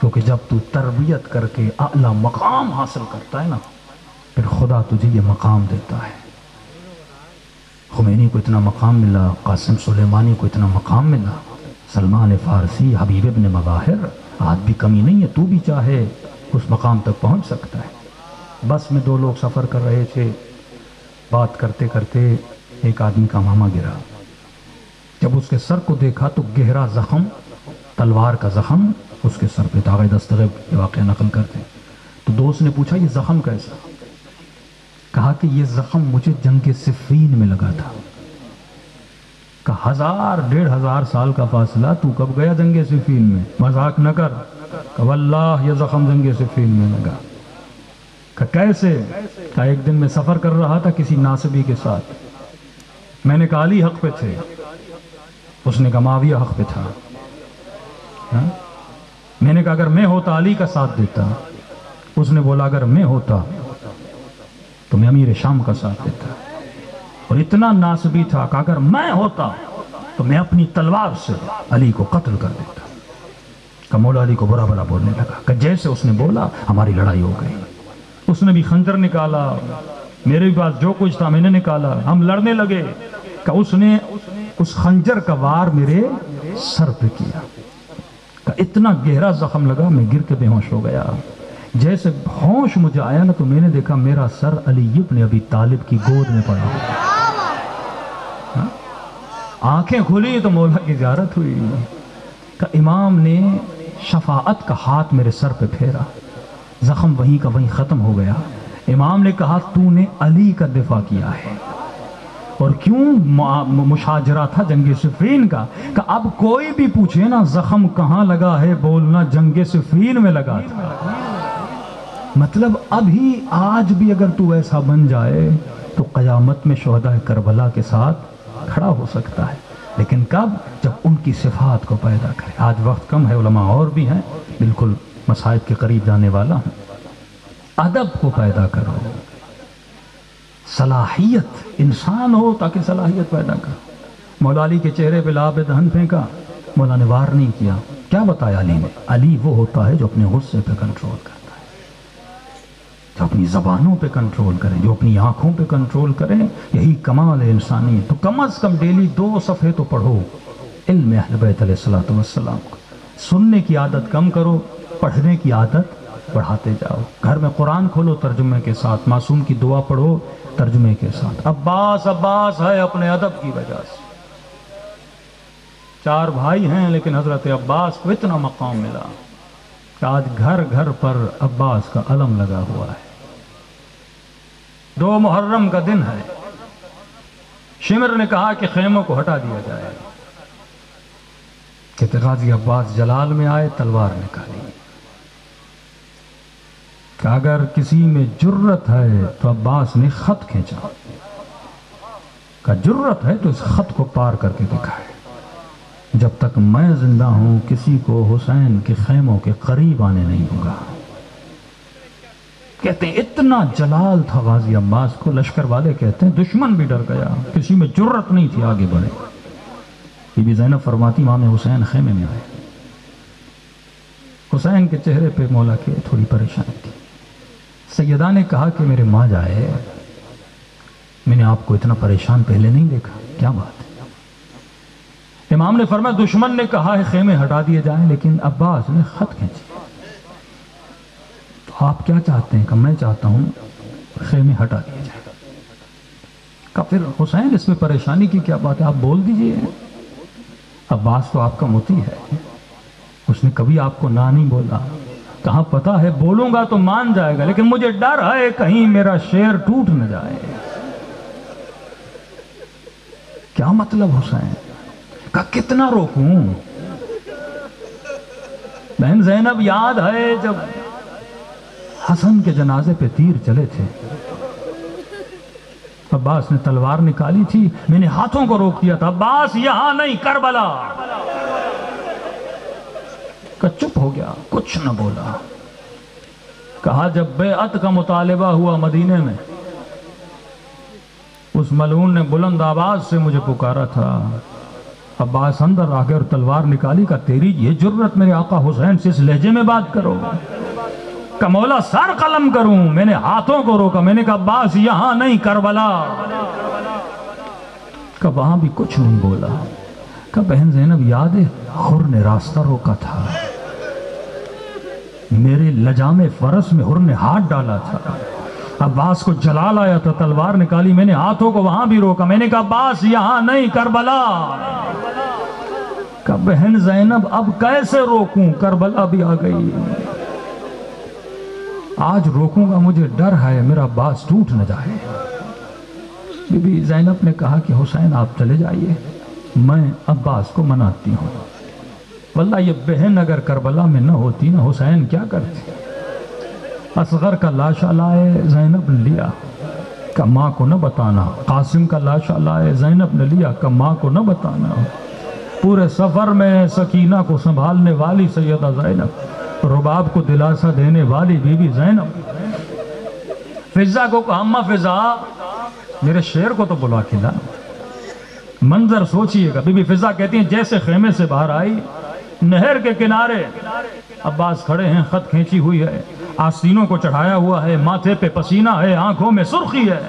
کیونکہ جب تو تربیت کر کے اعلیٰ مقام حاصل کرتا ہے نا پھر خدا تجھے یہ مقام دیتا ہے۔ خمینی کو اتنا مقام ملا، قاسم سلیمانی کو اتنا مقام ملا، سلمان فارسی، حبیب ابن مظاہر، آج بھی کمی نہیں ہے، تو بھی چاہے اس مقام تک پہنچ سکتا ہے۔ بس میں 2 لوگ سفر کر رہے تھے، بات کرتے کرتے ایک آدمی کا ماما گرا، جب اس کے سر کو دیکھا تو گہرا زخم، تلوار کا زخم اس کے سر پہ تھا۔ دستغیب یہ واقعہ نقل کرتے ہیں۔ تو دوست نے پوچھا یہ زخم کیسا؟ کہا کہ یہ زخم مجھے جنگ صفین میں لگا تھا۔ کہا 1000-1500 سال کا فاصلہ، تو کب گیا جنگ صفین میں؟ مذاق نہ کر۔ کہا واللہ یہ زخم جنگ صفین میں لگا۔ کہا کیسے؟ کہا ایک دن میں سفر کر رہا تھا کسی ناصبی کے ساتھ، میں نے کہا علی حق پہ تھے، اس نے کہا معاویہ حق پہ تھا، میں نے کہا اگر میں ہوتا علی کا ساتھ دیتا، اس نے بولا اگر میں ہوتا تو میں امیر شام کا ساتھ دیتا، اور اتنا ناصبی تھا کہ اگر میں ہوتا تو میں اپنی تلوار سے علی کو قتل کر دیتا۔ کہ مولا علی کو برا برا بولنے لگا، کہ جیسے اس نے بولا ہماری لڑائی ہو گئی، اس نے بھی خنجر نکالا، میرے بھی پاس جو کچھ تھا میں نے نکالا، ہم لڑنے لگے، کہ اس نے اس خنجر کا وار میرے سر پہ کیا، کہ اتنا گہرا زخم لگا میں گر کے بے ہوش ہو گیا۔ جیسے ہوش مجھے آیا نا تو میں نے دیکھا میرا سر علی ابن ابی طالب کی گود میں پڑا ہوا۔ آنکھیں کھلی تو مولا کی زیارت ہوئی، کہ امام نے شفاعت کا ہاتھ میرے سر پہ پھیرا، زخم وہیں کا وہیں ختم ہو گیا۔ امام نے کہا تو نے علی کا دفاع کیا ہے، اور کیوں مشاجرہ تھا جنگ صفین کا، کہ اب کوئی بھی پوچھے نا زخم کہاں لگا ہے، بولنا جنگ صفین میں لگا تھا۔ مطلب ابھی آج بھی اگر تو ایسا بن جائے تو قیامت میں شہداء کربلا کے ساتھ کھڑا ہو سکتا ہے، لیکن کب؟ جب ان کی صفات کو پیدا کرے۔ آج وقت کم ہے، علماء اور بھی ہیں، بالکل مصائب کے قریب جانے والا ہوں۔ ادب کو پیدا کرو، صلاحیت انسان ہو تاکہ صلاحیت پیدا کرو۔ مولا علی کے چہرے پہ لعاب دہن پھینکا، مولا نے وار نہیں کیا۔ کیا بتایا علی نے؟ علی وہ ہوتا ہے جو اپنے غصے پہ کنٹرول کرتا ہے، جو اپنی زبانوں پہ کنٹرول کریں، جو اپنی آنکھوں پہ کنٹرول کریں، یہی کمال ہے انسانی۔ تو کم از کم ڈیلی 2 صفحے تو پڑھو علم اہل بیت علیہ السلام کو۔ سننے کی عادت کم کرو، پڑھنے کی عادت بڑھاتے جاؤ۔ گھر میں قرآن کھولو ترجمے کے ساتھ، معصوم کی دعا پڑھو ترجمے کے ساتھ۔ عباس عباس ہے اپنے ادب کی وجہ سے، 4 بھائی ہیں لیکن حضرت عباس کو اتنا مقام ملا کہ آج گھر گھر پر عباس کا علم لگا ہوا ہے۔ 2 محرم کا دن ہے، شمر نے کہا کہ خیموں کو ہٹا دیا جائے، کہ غازی عباس جلال میں آئے، تلوار نکالی، کہ اگر کسی میں جرت ہے تو عباس نے خط کھینچا، کہ جرت ہے تو اس خط کو پار کر کے دکھائے، جب تک میں زندہ ہوں کسی کو حسین کے خیموں کے قریب آنے نہیں دوں گا۔ کہتے ہیں اتنا جلال تھا غازی عباس کو، لشکر والے کہتے ہیں دشمن بھی ڈر گیا، کسی میں جرت نہیں تھی آگے بڑھے۔ بی بی زینب فرماتی امام حسین خیمے میں آئے، حسین کے چہرے پہ مولا کے تھوڑی پریشانی تھی۔ سیدہ نے کہا کہ میرے ماں جائے، میں نے آپ کو اتنا پریشان پہلے نہیں دیکھا، کیا بات ہے؟ امام نے فرمایا دشمن نے کہا ہے خیمے ہٹا دیے جائیں، لیکن عباس نے خط کھینچے، تو آپ کیا چاہتے ہیں؟ کہ میں چاہتا ہوں خیمے ہٹا دیے جائیں۔ کہ پھر حسین اس میں پریشانی کی کیا بات ہے، آپ بول دیجئے، عباس تو آپ کا مطیع ہے، اس نے کبھی آپ کو نہ نہیں بولا، کہاں پتہ ہے بولوں گا تو مان جائے گا، لیکن مجھے ڈر ہے کہیں میرا شعر ٹوٹ نہ جائے۔ کیا مطلب حسین؟ کہ کتنا روکوں؟ بہن زینب یاد ہے جب حسن کے جنازے پہ تیر چلے تھے، عباس نے تلوار نکالی تھی، میں نے ہاتھوں کو روک دیا تھا، عباس یہاں نہیں کربلا، کہ چپ ہو گیا، کچھ نہ بولا۔ کہا جب بیعت کا مطالبہ ہوا مدینے میں، اس ملعون نے بلند آواز سے مجھے پکارا تھا، عباس اندر آ کر تلوار نکالی، کا تیری یہ جرت میرے آقا حسین سے اس لہجے میں بات کرو؟ کہ مولا سر قلم کروں، میں نے ہاتھوں کو روکا، میں نے کہا عباس یہاں نہیں کربلا، کہ وہاں بھی کچھ نہیں بولا۔ کہ بہن زینب یاد ہے حر نے راستہ روکا تھا، میرے لجام فرس میں حر نے ہاتھ ڈالا تھا، عباس کو جلال آیا تھا، تلوار نکالی، میں نے ہاتھوں کو وہاں بھی روکا، میں نے کہا عباس یہاں نہیں کربلا۔ کہ بہن زینب اب کیسے روکوں، کربلا بھی آ گئی، آج روکوں گا مجھے ڈر ہے میرا عباس ٹوٹ نہ جائے۔ بی بی زینب نے کہا کہ حسین آپ چلے جائیے، میں عباس کو مناتی ہوں، واللہ یہ بہن اگر کربلا میں نہ ہوتی نہ حسین کیا کرتی۔ اصغر کا لاشا لائے، زینب نے لیا، کہ ماں کو نہ بتانا، قاسم کا لاشا لائے، زینب نے لیا، کہ ماں کو نہ بتانا، پورے سفر میں سکینہ کو سنبھالنے والی سیدہ زینب، رباب کو دلاسا دینے والی بی بی زینب۔ فضا کو کہا اماں فضا میرے شعر کو تو بلا کے لا، منظر سوچئے گا۔ بی بی فضا کہتی ہیں جیسے خیمے سے باہر آئی، نہر کے کنارے عباس کھڑے ہیں، خط کھینچی ہوئی ہے، آستینوں کو چڑھایا ہوا ہے، ماتھے پہ پسینہ ہے، آنکھوں میں سرخی ہے،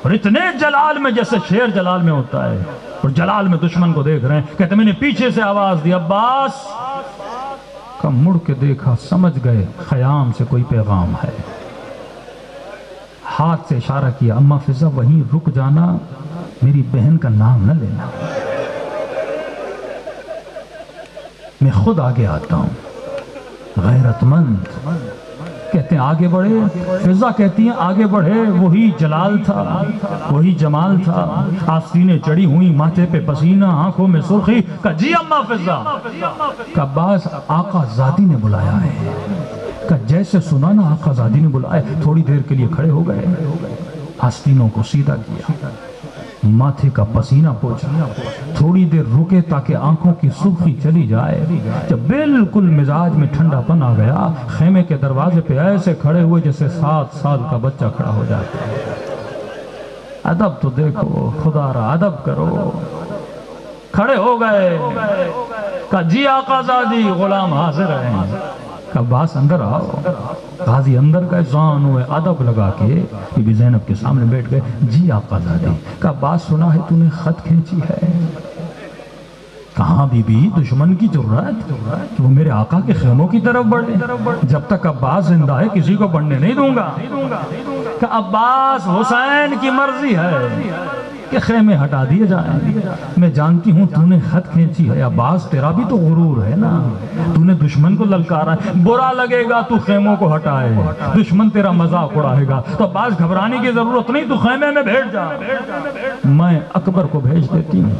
اور اتنے جلال میں جیسے شیر جلال میں ہوتا ہے، اور جلال میں دشمن کو دیکھ رہے ہیں۔ کہتے میں نے پیچھے سے آواز دی عباس، کا مڑ کے دیکھا، سمجھ گئے خیام سے کوئی پیغام ہے، ہاتھ سے اشارہ کیا، اماں فضا وہیں رک جانا، میری بہن کا نام نہ لینا، میں خود آگے آتا ہوں۔ غیرت مند کہتے ہیں آگے بڑھے، فضا کہتی ہیں آگے بڑھے، وہی جلال تھا، وہی جمال تھا، آستینیں چڑھی ہوئی، ماتھے پہ پسینہ، آنکھوں میں سرخی۔ کہ جی اماں فضا، کہ عباس آقا زادی نے بلایا ہے۔ کہ جیسے سنا نا آقا زادی نے بلایا، تھوڑی دیر کے لیے کھڑے ہو گئے، آستینوں کو سیدھا کیا، ماتھے کا پسینہ پوچھا، تھوڑی دیر رکے تاکہ آنکھوں کی سرخی چلی جائے۔ جب بالکل مزاج میں ٹھنڈا پن آ گیا، خیمے کے دروازے پہ ایسے کھڑے ہوئے جیسے 7 سال کا بچہ کھڑا ہو جاتا ہے۔ ادب تو دیکھو، خدا را ادب کرو۔ کھڑے ہو گئے، کہا جی آقا زادی غلام حاضر ہیں۔ کہا عباس اندر آؤ۔ غازی اندر گئے، زانو ادب لگا کے بی بی زینب کے سامنے بیٹھ گئے۔ جی آقا زادی، کہا عباس سنا ہے تو نے خط کھینچی ہے۔ کہاں بی بی دشمن کی جرات کہ وہ میرے آقا کے خیموں کی طرف بڑھے، جب تک عباس زندہ ہے کسی کو بڑھنے نہیں دوں گا۔ کہ عباس حسین کی مرضی ہے، کہ خیمے ہٹا دیے جائیں. میں جانتی ہوں تو نے خط کھینچی ہے عباس، تیرا بھی تو غرور ہے نا، تو نے دشمن کو للکارا ہے. برا لگے گا تو خیموں کو ہٹائے، دشمن تیرا مذاق اڑائے گا، تو عباس گھبرانے کی ضرورت نہیں، تو خیمے میں بیٹھ جا. میں اکبر کو بھیج دیتی ہوں،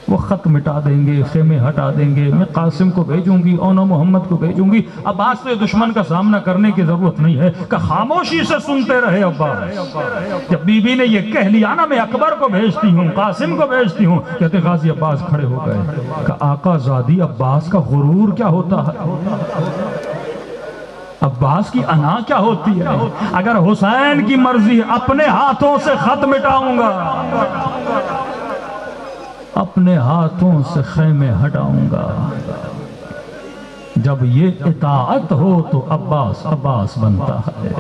وہ خط مٹا دیں گے، خیمے ہٹا دیں گے. میں قاسم کو بھیجوں گی، اونا محمد کو بھیجوں گی. عباس سے دشمن کا سامنا کرنے کی ضرورت نہیں ہے. کہ خاموشی سے سنتے رہے عباس. جب بی بی نے یہ کہہ لیا نا میں اکبر کو بھیجتی ہوں، قاسم کو بھیجتی ہوں، کہتے غازی عباس کھڑے ہو گئے. کہ آقا زادی عباس کا غرور کیا ہوتا ہے، عباس کی انا کیا ہوتی ہے. اگر حسین کی مرضی اپنے ہاتھوں سے خط مٹاؤں گا، اپنے ہاتھوں سے خیمے ہٹاؤں گا. جب یہ اطاعت ہو تو عباس عباس بنتا ہے.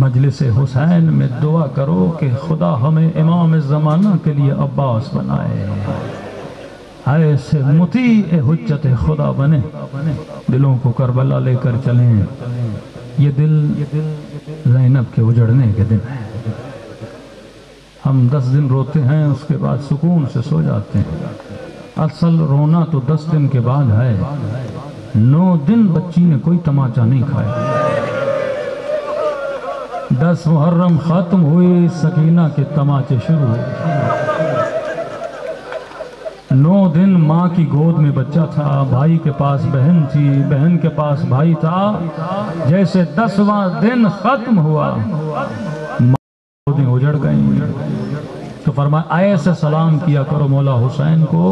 مجلس حسین میں دعا کرو کہ خدا ہمیں امام زمانہ کے لیے عباس بنائے، ایسے مطیع حجت خدا بنے، دلوں کو کربلا لے کر چلیں. یہ دل زینب کے اجڑنے کے دن ہے. ہم 10 دن روتے ہیں، اس کے بعد سکون سے سو جاتے ہیں. اصل رونا تو 10 دن کے بعد ہے. 9 دن بچی نے کوئی تماچا نہیں کھایا. 10 محرم ختم ہوئی، سکینہ کے تماچے شروع ہوئے. 9 دن ماں کی گود میں بچہ تھا، بھائی کے پاس بہن تھی، بہن کے پاس بھائی تھا. جیسے 10واں دن ختم ہوا، گودیں اجڑ گئیں. تو فرمایا ایسے سلام کیا کرو مولا حسین کو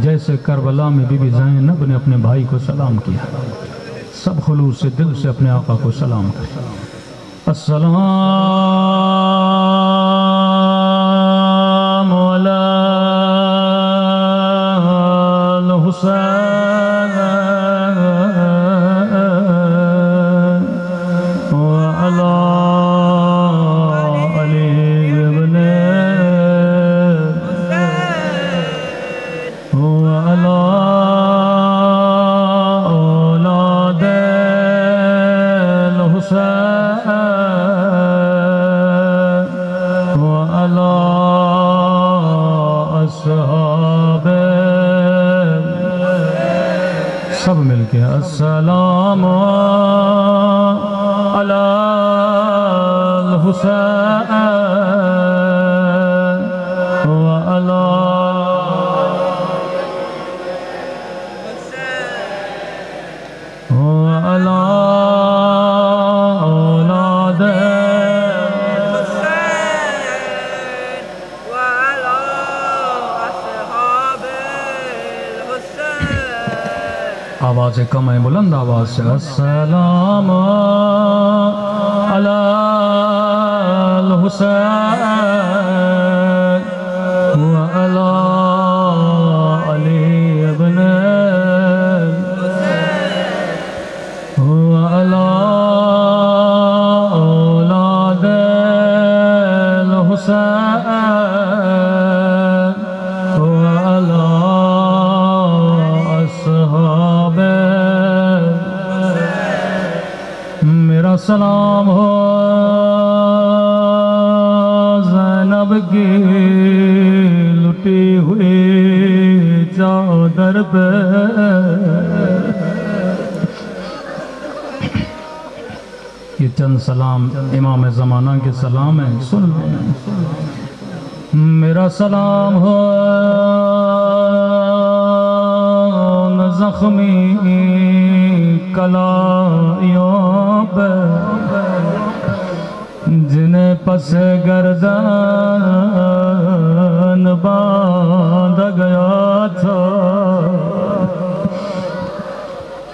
جیسے کربلا میں بی بی زینب نے اپنے بھائی کو سلام کیا. سب خلوص سے دل سے اپنے آقا کو سلام کریں. السلام علی الحسین وعلی علی ابن وعلی اولاد الحسین وعلی اصحاب. سب مل کے السلام علی الحسین وعلی اولاد آواز کم ہے، بلند آواز سے السلام علی الحسین وعلی علی ابن وعلی اولاد الحسین وعلی اصحاب. میرا سلام ہو زینب کی لٹی ہوئی چادر پہ. یہ چند سلام امام زمانہ کے سلام ہیں، سن لیں. میرا سلام ہو زخمی کلائیوں پہ جنہیں پس گردن باندھ گیا تھا.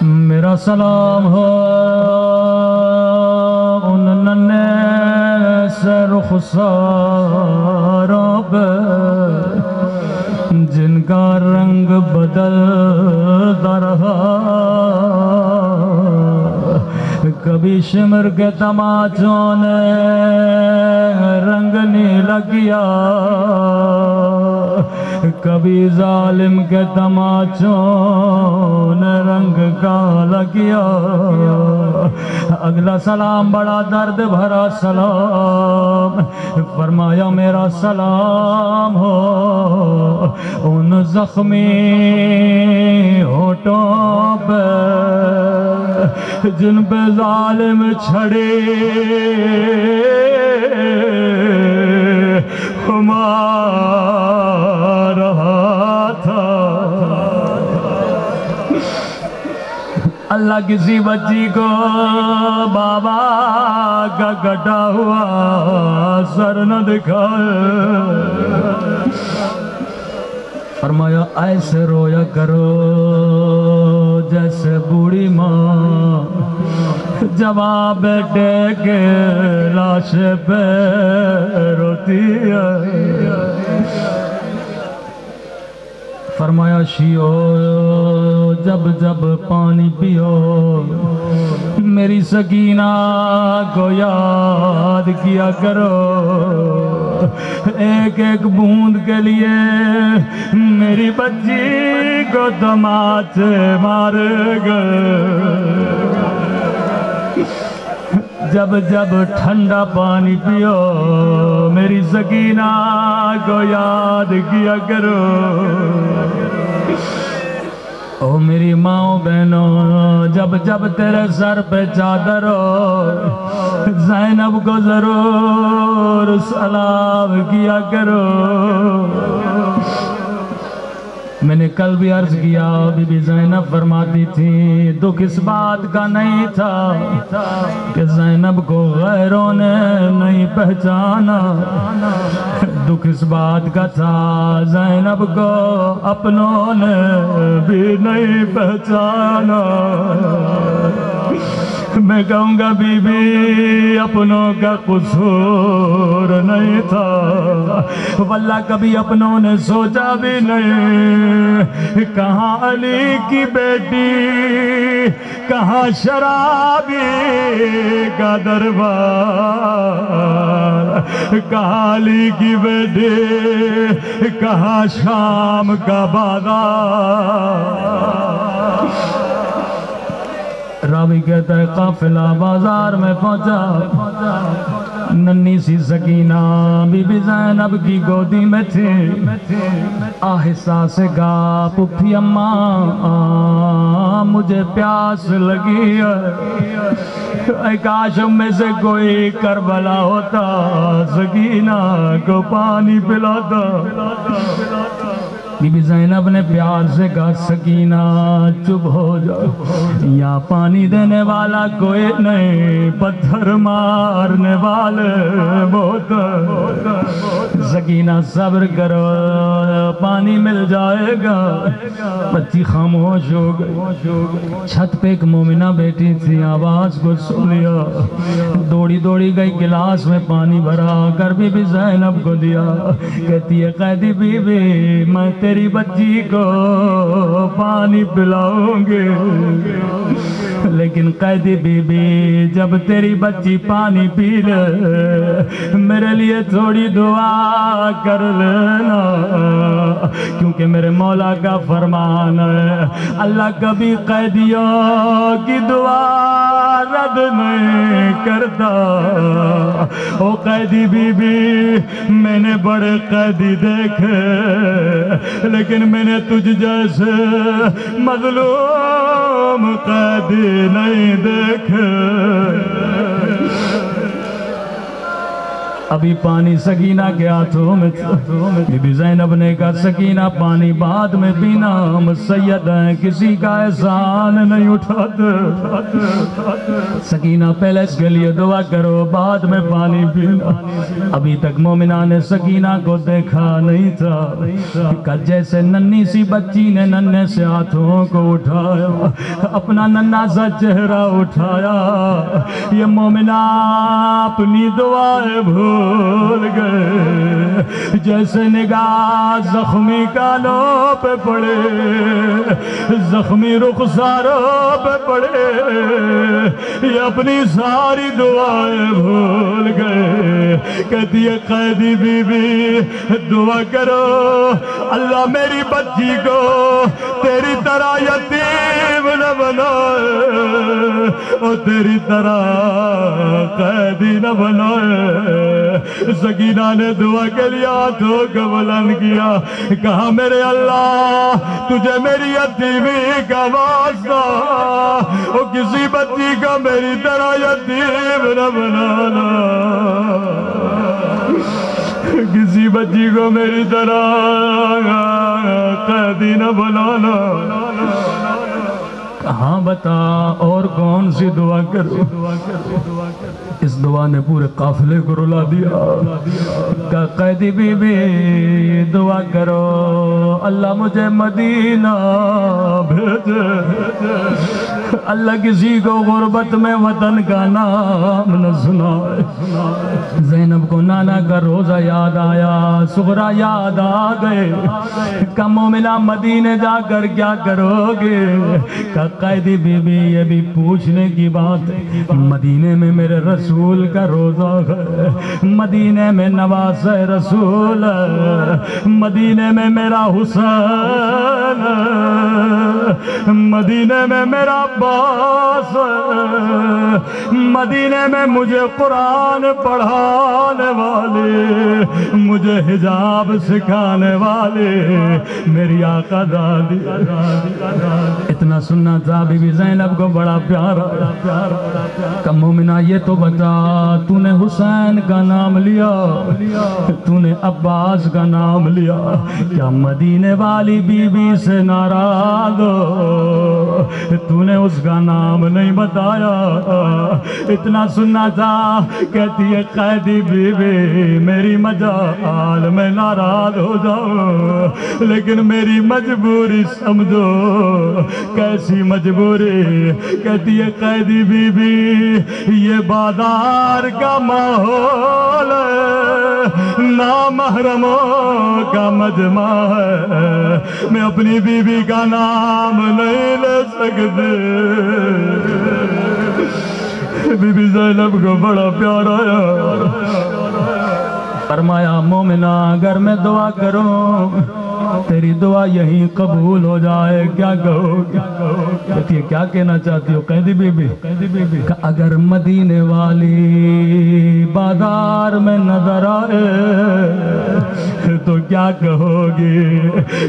میرا سلام ہو ان ننے سے رخساروں پہ جن کا رنگ بدلتا رہا. کبھی شمر کے تماچوں نے رنگ نیلا کیا، کبھی ظالم کے تماچوں نے رنگ کالا کیا، اگلا سلام بڑا درد بھرا سلام، فرمایا میرا سلام ہو ان زخمی ہونٹوں پہ جن پہ ظالم چھڑے مار رہا تھا۔ اللہ کسی بچی کو بابا کا کٹا ہوا سر نہ دکھائے، فرمایا ایسے رویا کرو جیسے بوڑھی ماں جوان بیٹے کے لاش پہ روتی ہے۔ فرمایا شیو جب جب پانی پیو میری سکینہ کو یاد کیا کرو، ایک ایک بوند کے لیے میری بچی کو تماچے مارے گئے۔ جب جب ٹھنڈا پانی پیو میری سکینہ کو یاد کیا کرو۔ او میری ماں بہنوں، جب جب تیرے سر پہ چادر ہو زینب کو ضرور سلام کیا کرو۔ میں نے کل بھی عرض کیا، بی بی زینب فرماتی تھی دکھ اس بات کا نہیں تھا کہ زینب کو غیروں نے نہیں پہچانا، دکھ اس بات کا تھا زینب کو اپنوں نے بھی نہیں پہچانا۔ میں کہوں گا بی بی اپنوں کا قصور نہیں تھا، واللہ کبھی اپنوں نے سوچا بھی نہیں کہاں علی کی بیٹی، کہاں شرابی کا دربار، کہاں علی کی بیٹی، کہاں شام کا بازار۔ راوی کہتا ہے قافلہ بازار میں پہنچا، ننھی سی سکینہ بی بی زینب کی گودی میں تھی، آہستہ سے کہا پھپھی اماں مجھے پیاس لگی ہے، اے کاش میں سے کوئی کربلا ہوتا سکینہ کو پانی پلاتا۔ بی بی زینب نے پیار سے کہا سکینہ چپ ہو جاؤ، یہاں پانی دینے والا کوئی نہیں، پتھر مارنے والے بہت، سکینہ صبر کرو پانی مل جائے گا۔ بچی خاموش ہو گئی، چھت پہ ایک مومنہ بیٹی تھی، آواز کو سن لیا، دوڑی دوڑی گئی گلاس میں پانی بھرا کر بی بی زینب کو دیا، کہتی ہے قیدی بی بی میں تیری بچی کو پانی پلاؤں گے، لیکن قیدی بی بی جب تیری بچی پانی پی لے میرے لیے تھوڑی دعا کر لینا، کیونکہ میرے مولا کا فرمان ہے اللہ کبھی قیدیوں کی دعا رد نہیں کرتا۔ او قیدی بی بی میں نے بڑے قیدی دیکھے لیکن میں نے تجھ جیسے مظلوم قیدی نہیں دیکھے۔ ابھی پانی سکینہ کے ہاتھوں میں تھا، بی بی زینب نے کہا سکینہ پانی بعد میں پینا، ہم سید ہیں کسی کا احسان نہیں اٹھاتے، سکینہ پہلے اس کے لیے دعا کرو بعد میں پانی پینا۔ ابھی تک مومنہ نے سکینہ کو دیکھا نہیں تھا کہ جیسے ننھی سی بچی نے ننھے سے ہاتھوں کو اٹھایا، اپنا ننھا سا چہرہ اٹھایا، یہ مومنہ اپنی دعائیں بھول بھول گئے، جیسے نگاہ زخمی کانوں پہ پڑے، زخمی رخساروں پہ پڑے، یہ اپنی ساری دعائیں بھول گئے۔ کہتی ہے قیدی بی بی دعا کرو اللہ میری بچی کو تیری طرح یتیم نہ بنائے، اور تیری طرح قیدی نہ بنائے۔ سکینہ نے دعا کے لیے ہاتھوں کو بلند کیا، کہا میرے اللہ تجھے میری یتیمی کا واسطہ، اور کسی بچی کو میری طرح یتیم نہ بنانا، کسی بچی کو میری طرح قیدی نہ بنانا۔ کہاں بتا اور کون سی دعا کرو؟ اس دعا نے پورے قافلے کو رلا دیا۔ کہ قیدی بی بی دعا کرو اللہ مجھے مدینہ بھیجے، اللہ کسی کو غربت میں وطن کا نام نہ سنائے۔ زینب کو نانا کا روزہ یاد آیا، صغرا یاد آ گئے۔ کہ مومنہ مدینے جا کر کیا کرو گے؟ کہ قیدی بی بی یہ بھی پوچھنے کی بات ہے، مدینے میں میرے رسول کا روزہ ہے، مدینے میں نواز رسول ہے، مدینے میں میرا حسین ہے، مدینے میں میرا عباس ہے، مدینے میں مجھے قرآن پڑھانے والے، مجھے حجاب سکھانے والے میری آقا دادی۔ اتنا سننا تھا بی بی زینب کو بڑا پیارا۔ کہ مومنہ یہ تو بتا تو نے حسین کا نام لیا، تو نے عباس کا نام لیا، کیا مدینے والی بی بی سے ناراض ہو؟ تو نے اس کا نام نہیں بتایا۔ اتنا سننا تھا، کہتی ہے قیدی بی بی میری مجال میں ناراض ہو جاؤ، لیکن میری مجبوری سمجھو۔ کیسی مجبوری؟ کہتی ہے قیدی بی بی یہ بازار کا ماحول ہے، نامحرموں کا مجمع ہے، میں اپنی بی بی کا نام نہیں لے سکتے۔ بی بی زینب کو بڑا پیار آیا، فرمایا مومنہ اگر میں دعا کروں تیری دعا یہیں قبول ہو جائے کیا کہو گی؟ کہتی ہے کیا کہنا چاہتی ہو قیدی بی بی؟ کہ اگر مدینے والی بازار میں نظر آئے تو کیا کہو گی؟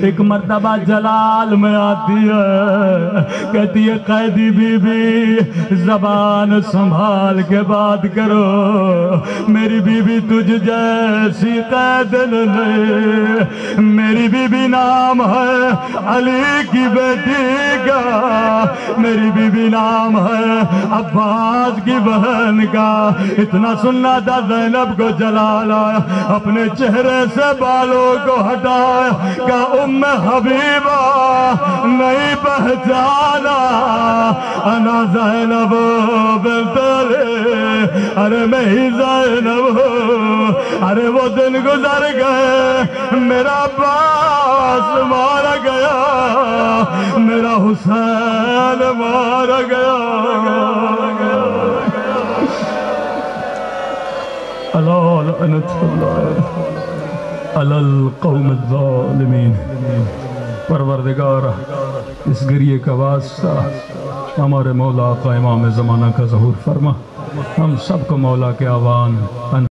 ایک مرتبہ جلال میں آتی ہے، کہتی ہے قیدی بی بی زبان سنبھال کے بات کرو، میری بی بی تجھ جیسی قید نہیں، میری بی بی نام ہے علی کی بیٹی کا، میری بی بی نام ہے عباس کی بہن کا۔ اتنا سننا تھا زینب کو جلال آیا، اپنے چہرے سے بالوں کو ہٹایا، کہ ام حبیبہ نہیں پہچانا انا زینب بنت علی، ارے میں ہی زینب ہوں، ارے وہ دن گزر گئے میرا عباس مارا گیا، میرا حسین مارا گیا۔ الا لعنت اللہ علی القوم الظالمین۔ پروردگار اس گریے کا واسطہ ہمارے مولا آقا امام زمانہ کا ظہور فرما، ہم سب کو مولا کے آوان